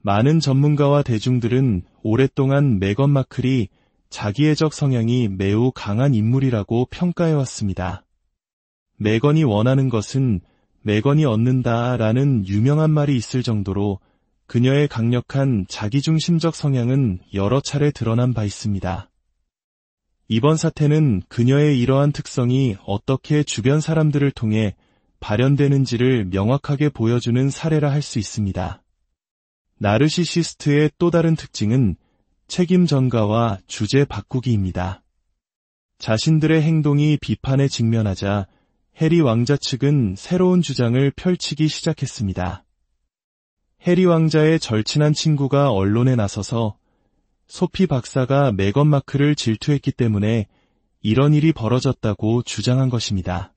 많은 전문가와 대중들은 오랫동안 메건 마클이 자기애적 성향이 매우 강한 인물이라고 평가해왔습니다. 메건이 원하는 것은 메건이 얻는다라는 유명한 말이 있을 정도로 그녀의 강력한 자기중심적 성향은 여러 차례 드러난 바 있습니다. 이번 사태는 그녀의 이러한 특성이 어떻게 주변 사람들을 통해 발현되는지를 명확하게 보여주는 사례라 할 수 있습니다. 나르시시스트의 또 다른 특징은 책임 전가와 주제 바꾸기입니다. 자신들의 행동이 비판에 직면하자 해리 왕자 측은 새로운 주장을 펼치기 시작했습니다. 해리 왕자의 절친한 친구가 언론에 나서서 소피 박사가 메건 마클을 질투했기 때문에 이런 일이 벌어졌다고 주장한 것입니다.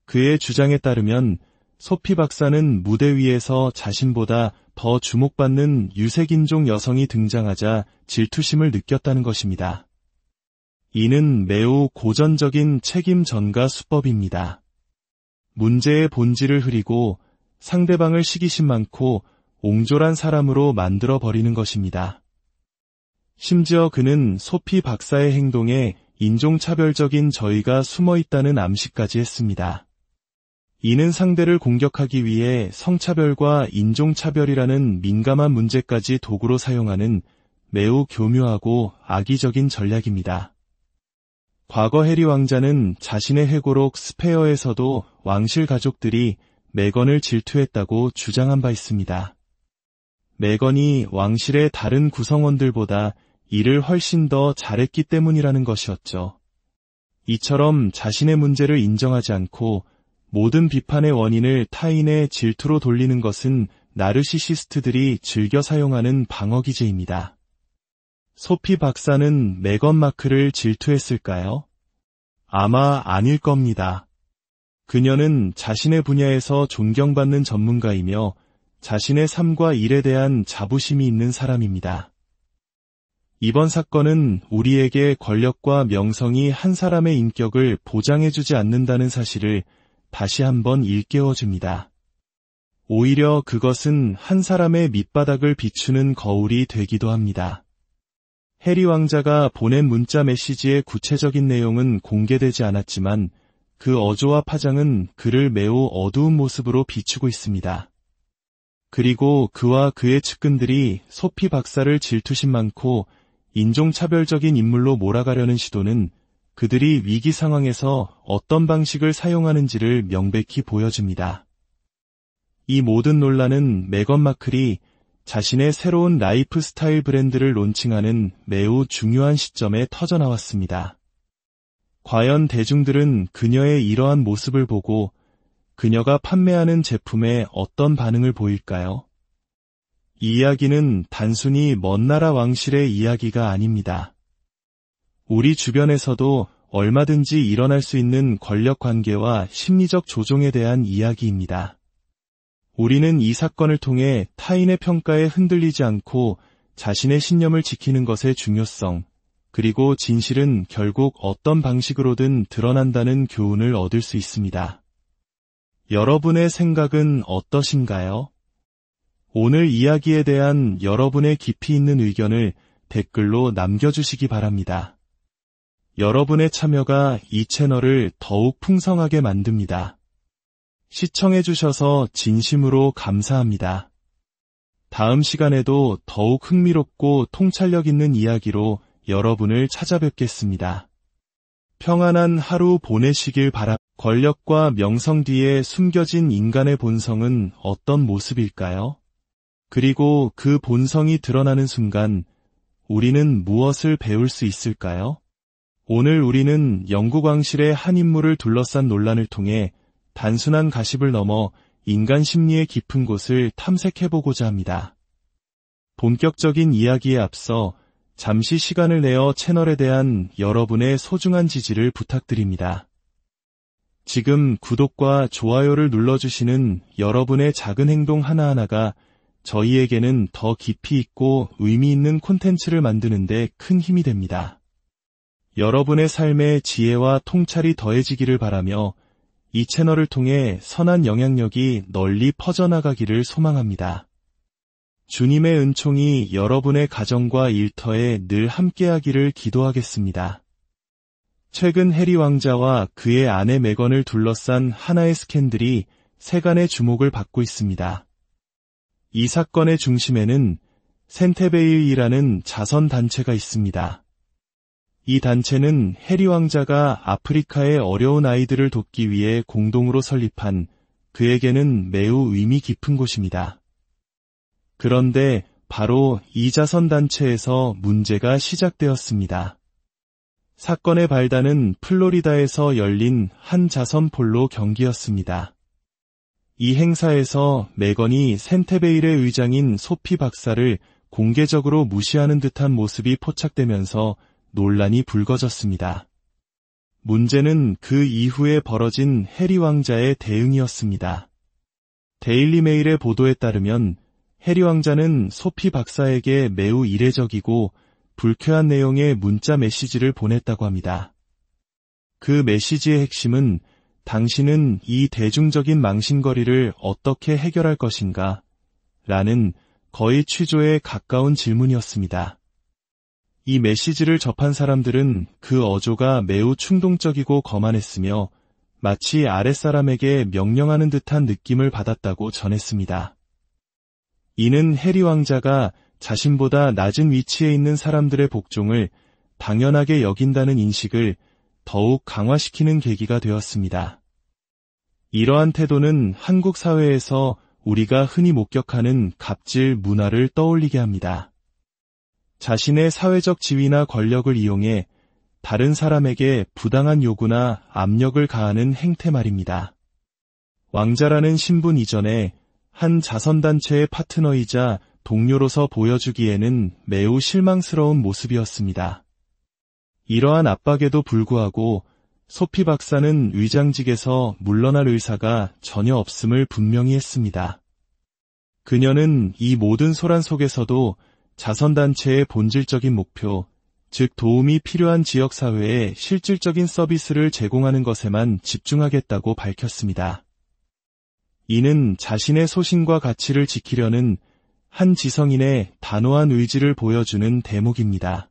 그의 주장에 따르면 소피 박사는 무대 위에서 자신보다 더 주목받는 유색인종 여성이 등장하자 질투심을 느꼈다는 것입니다. 이는 매우 고전적인 책임 전가 수법입니다. 문제의 본질을 흐리고 상대방을 시기심 많고 옹졸한 사람으로 만들어버리는 것입니다. 심지어 그는 소피 박사의 행동에 인종차별적인 저희가 숨어있다는 암시까지 했습니다. 이는 상대를 공격하기 위해 성차별과 인종차별이라는 민감한 문제까지 도구로 사용하는 매우 교묘하고 악의적인 전략입니다. 과거 해리 왕자는 자신의 회고록 스페어에서도 왕실 가족들이 메건을 질투했다고 주장한 바 있습니다. 메건이 왕실의 다른 구성원들보다 일을 훨씬 더 잘했기 때문이라는 것이었죠. 이처럼 자신의 문제를 인정하지 않고 모든 비판의 원인을 타인의 질투로 돌리는 것은 나르시시스트들이 즐겨 사용하는 방어기제입니다. 소피 박사는 메건 마클을 질투했을까요? 아마 아닐 겁니다. 그녀는 자신의 분야에서 존경받는 전문가이며 자신의 삶과 일에 대한 자부심이 있는 사람입니다. 이번 사건은 우리에게 권력과 명성이 한 사람의 인격을 보장해주지 않는다는 사실을 다시 한번 일깨워줍니다. 오히려 그것은 한 사람의 밑바닥을 비추는 거울이 되기도 합니다. 해리 왕자가 보낸 문자 메시지의 구체적인 내용은 공개되지 않았지만 그 어조와 파장은 그를 매우 어두운 모습으로 비추고 있습니다. 그리고 그와 그의 측근들이 소피 박사를 질투심 많고 인종차별적인 인물로 몰아가려는 시도는 그들이 위기 상황에서 어떤 방식을 사용하는지를 명백히 보여줍니다. 이 모든 논란은 메건 마클이 자신의 새로운 라이프 스타일 브랜드를 론칭하는 매우 중요한 시점에 터져나왔습니다. 과연 대중들은 그녀의 이러한 모습을 보고 그녀가 판매하는 제품에 어떤 반응을 보일까요? 이 이야기는 단순히 먼 나라 왕실의 이야기가 아닙니다. 우리 주변에서도 얼마든지 일어날 수 있는 권력 관계와 심리적 조종에 대한 이야기입니다. 우리는 이 사건을 통해 타인의 평가에 흔들리지 않고 자신의 신념을 지키는 것의 중요성, 그리고 진실은 결국 어떤 방식으로든 드러난다는 교훈을 얻을 수 있습니다. 여러분의 생각은 어떠신가요? 오늘 이야기에 대한 여러분의 깊이 있는 의견을 댓글로 남겨주시기 바랍니다. 여러분의 참여가 이 채널을 더욱 풍성하게 만듭니다. 시청해주셔서 진심으로 감사합니다. 다음 시간에도 더욱 흥미롭고 통찰력 있는 이야기로 여러분을 찾아뵙겠습니다. 평안한 하루 보내시길 바랍니다. 권력과 명성 뒤에 숨겨진 인간의 본성은 어떤 모습일까요? 그리고 그 본성이 드러나는 순간 우리는 무엇을 배울 수 있을까요? 오늘 우리는 영국왕실의 한 인물을 둘러싼 논란을 통해 단순한 가십을 넘어 인간 심리의 깊은 곳을 탐색해보고자 합니다. 본격적인 이야기에 앞서 잠시 시간을 내어 채널에 대한 여러분의 소중한 지지를 부탁드립니다. 지금 구독과 좋아요를 눌러주시는 여러분의 작은 행동 하나하나가 저희에게는 더 깊이 있고 의미 있는 콘텐츠를 만드는 데 큰 힘이 됩니다. 여러분의 삶에 지혜와 통찰이 더해지기를 바라며 이 채널을 통해 선한 영향력이 널리 퍼져나가기를 소망합니다. 주님의 은총이 여러분의 가정과 일터에 늘 함께하기를 기도하겠습니다. 최근 해리 왕자와 그의 아내 메건을 둘러싼 하나의 스캔들이 세간의 주목을 받고 있습니다. 이 사건의 중심에는 센테베일이라는 자선단체가 있습니다. 이 단체는 해리 왕자가 아프리카의 어려운 아이들을 돕기 위해 공동으로 설립한 그에게는 매우 의미 깊은 곳입니다. 그런데 바로 이 자선단체에서 문제가 시작되었습니다. 사건의 발단은 플로리다에서 열린 한 자선 폴로 경기였습니다. 이 행사에서 메건이 센테베일의 의장인 소피 박사를 공개적으로 무시하는 듯한 모습이 포착되면서 논란이 불거졌습니다. 문제는 그 이후에 벌어진 해리 왕자의 대응이었습니다. 데일리 메일의 보도에 따르면 해리 왕자는 소피 박사에게 매우 이례적이고 불쾌한 내용의 문자 메시지를 보냈다고 합니다. 그 메시지의 핵심은 당신은 이 대중적인 망신거리를 어떻게 해결할 것인가? 라는 거의 취조에 가까운 질문이었습니다. 이 메시지를 접한 사람들은 그 어조가 매우 충동적이고 거만했으며 마치 아랫사람에게 명령하는 듯한 느낌을 받았다고 전했습니다. 이는 해리 왕자가 자신보다 낮은 위치에 있는 사람들의 복종을 당연하게 여긴다는 인식을 더욱 강화시키는 계기가 되었습니다. 이러한 태도는 한국 사회에서 우리가 흔히 목격하는 갑질 문화를 떠올리게 합니다. 자신의 사회적 지위나 권력을 이용해 다른 사람에게 부당한 요구나 압력을 가하는 행태 말입니다. 왕자라는 신분 이전에 한 자선단체의 파트너이자 동료로서 보여주기에는 매우 실망스러운 모습이었습니다. 이러한 압박에도 불구하고 소피 박사는 의장직에서 물러날 의사가 전혀 없음을 분명히 했습니다. 그녀는 이 모든 소란 속에서도 자선단체의 본질적인 목표, 즉 도움이 필요한 지역사회에 실질적인 서비스를 제공하는 것에만 집중하겠다고 밝혔습니다. 이는 자신의 소신과 가치를 지키려는 한 지성인의 단호한 의지를 보여주는 대목입니다.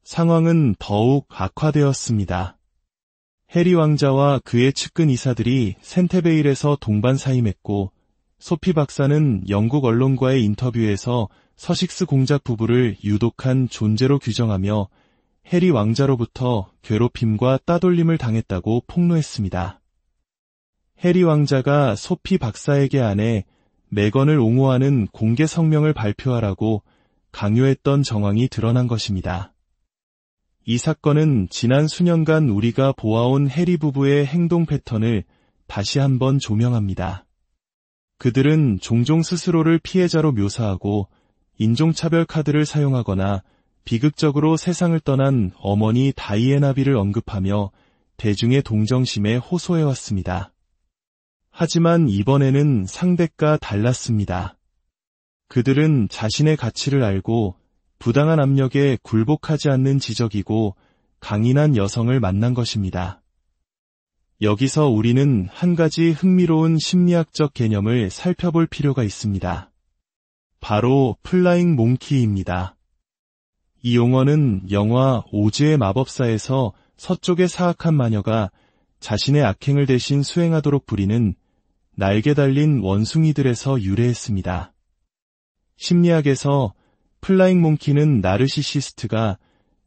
상황은 더욱 악화되었습니다. 해리 왕자와 그의 측근 이사들이 센테베일에서 동반사임했고 소피 박사는 영국 언론과의 인터뷰에서 서식스 공작 부부를 유독한 존재로 규정하며 해리 왕자로부터 괴롭힘과 따돌림을 당했다고 폭로했습니다. 해리 왕자가 소피 박사에게 아내 메건을 옹호하는 공개 성명을 발표하라고 강요했던 정황이 드러난 것입니다. 이 사건은 지난 수년간 우리가 보아온 해리 부부의 행동 패턴을 다시 한번 조명합니다. 그들은 종종 스스로를 피해자로 묘사하고 인종차별 카드를 사용하거나 비극적으로 세상을 떠난 어머니 다이애나비를 언급하며 대중의 동정심에 호소해왔습니다. 하지만 이번에는 상대가 달랐습니다. 그들은 자신의 가치를 알고 부당한 압력에 굴복하지 않는 지적이고 강인한 여성을 만난 것입니다. 여기서 우리는 한 가지 흥미로운 심리학적 개념을 살펴볼 필요가 있습니다. 바로 플라잉 몽키입니다. 이 용어는 영화 오즈의 마법사에서 서쪽의 사악한 마녀가 자신의 악행을 대신 수행하도록 부리는 날개 달린 원숭이들에서 유래했습니다. 심리학에서 플라잉 몽키는 나르시시스트가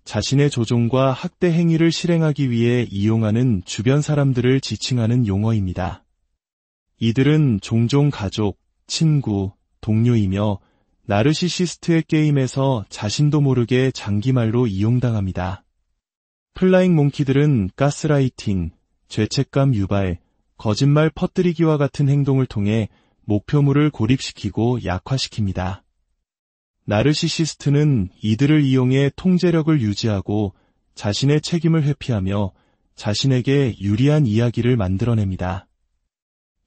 자신의 조종과 학대 행위를 실행하기 위해 이용하는 주변 사람들을 지칭하는 용어입니다. 이들은 종종 가족, 친구, 동료이며 나르시시스트의 게임에서 자신도 모르게 장기말로 이용당합니다. 플라잉 몽키들은 가스라이팅, 죄책감 유발, 거짓말 퍼뜨리기와 같은 행동을 통해 목표물을 고립시키고 약화시킵니다. 나르시시스트는 이들을 이용해 통제력을 유지하고 자신의 책임을 회피하며 자신에게 유리한 이야기를 만들어냅니다.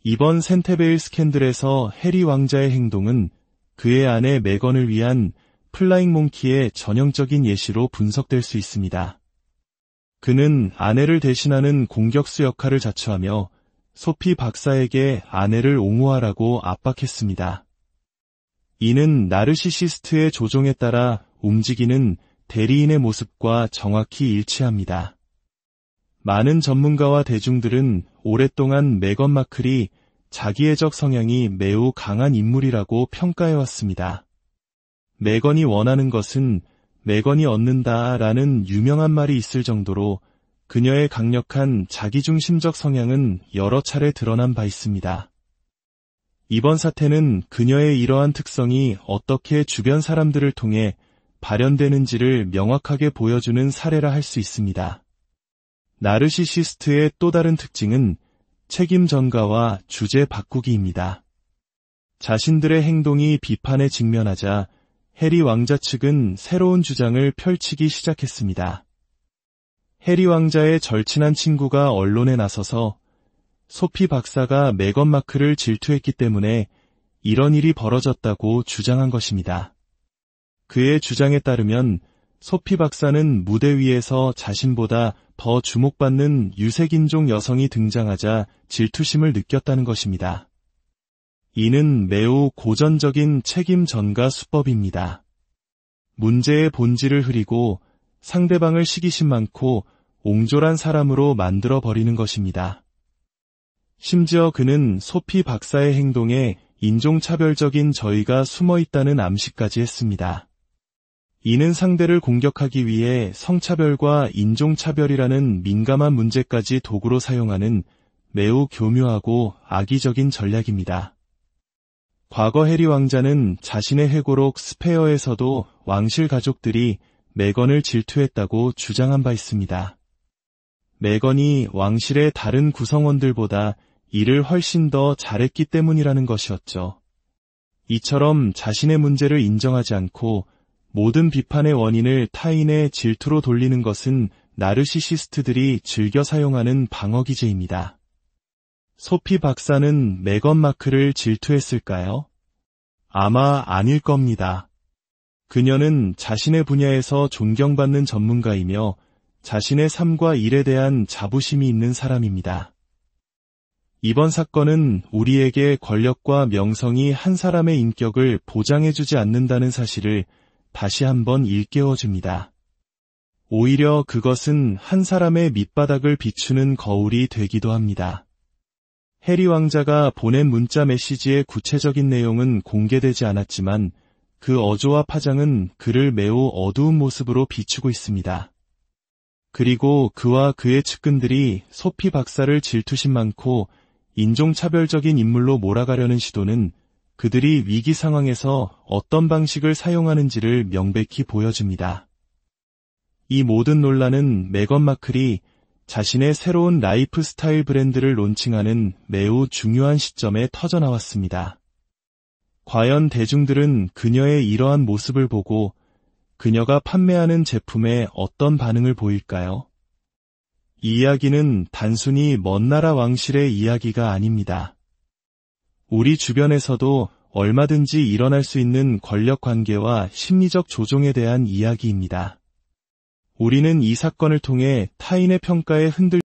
이번 센테베일 스캔들에서 해리 왕자의 행동은 그의 아내 메건을 위한 플라잉 몽키의 전형적인 예시로 분석될 수 있습니다. 그는 아내를 대신하는 공격수 역할을 자처하며 소피 박사에게 아내를 옹호하라고 압박했습니다. 이는 나르시시스트의 조종에 따라 움직이는 대리인의 모습과 정확히 일치합니다. 많은 전문가와 대중들은 오랫동안 메건 마클이 자기애적 성향이 매우 강한 인물이라고 평가해왔습니다. 메건이 원하는 것은 메건이 얻는다라는 유명한 말이 있을 정도로 그녀의 강력한 자기중심적 성향은 여러 차례 드러난 바 있습니다. 이번 사태는 그녀의 이러한 특성이 어떻게 주변 사람들을 통해 발현되는지를 명확하게 보여주는 사례라 할 수 있습니다. 나르시시스트의 또 다른 특징은 책임 전가와 주제 바꾸기입니다. 자신들의 행동이 비판에 직면하자 해리 왕자 측은 새로운 주장을 펼치기 시작했습니다. 해리 왕자의 절친한 친구가 언론에 나서서 소피 박사가 메건 마클을 질투했기 때문에 이런 일이 벌어졌다고 주장한 것입니다. 그의 주장에 따르면 소피 박사는 무대 위에서 자신보다 더 주목받는 유색인종 여성이 등장하자 질투심을 느꼈다는 것입니다. 이는 매우 고전적인 책임 전가 수법입니다. 문제의 본질을 흐리고 상대방을 시기심 많고 옹졸한 사람으로 만들어버리는 것입니다. 심지어 그는 소피 박사의 행동에 인종차별적인 저희가 숨어있다는 암시까지 했습니다. 이는 상대를 공격하기 위해 성차별과 인종차별이라는 민감한 문제까지 도구로 사용하는 매우 교묘하고 악의적인 전략입니다. 과거 해리 왕자는 자신의 회고록 스페어에서도 왕실 가족들이 메건을 질투했다고 주장한 바 있습니다. 메건이 왕실의 다른 구성원들보다 일을 훨씬 더 잘했기 때문이라는 것이었죠. 이처럼 자신의 문제를 인정하지 않고 모든 비판의 원인을 타인의 질투로 돌리는 것은 나르시시스트들이 즐겨 사용하는 방어기제입니다. 소피 박사는 메건 마클을 질투했을까요? 아마 아닐 겁니다. 그녀는 자신의 분야에서 존경받는 전문가이며 자신의 삶과 일에 대한 자부심이 있는 사람입니다. 이번 사건은 우리에게 권력과 명성이 한 사람의 인격을 보장해주지 않는다는 사실을 다시 한번 일깨워줍니다. 오히려 그것은 한 사람의 밑바닥을 비추는 거울이 되기도 합니다. 해리 왕자가 보낸 문자 메시지의 구체적인 내용은 공개되지 않았지만 그 어조와 파장은 그를 매우 어두운 모습으로 비추고 있습니다. 그리고 그와 그의 측근들이 소피 박사를 질투심 많고 인종차별적인 인물로 몰아가려는 시도는 그들이 위기 상황에서 어떤 방식을 사용하는지를 명백히 보여줍니다. 이 모든 논란은 메건 마클이 자신의 새로운 라이프 스타일 브랜드를 론칭하는 매우 중요한 시점에 터져나왔습니다. 과연 대중들은 그녀의 이러한 모습을 보고 그녀가 판매하는 제품에 어떤 반응을 보일까요? 이 이야기는 단순히 먼 나라 왕실의 이야기가 아닙니다. 우리 주변에서도 얼마든지 일어날 수 있는 권력 관계와 심리적 조종에 대한 이야기입니다. 우리는 이 사건을 통해 타인의 평가에 흔들리지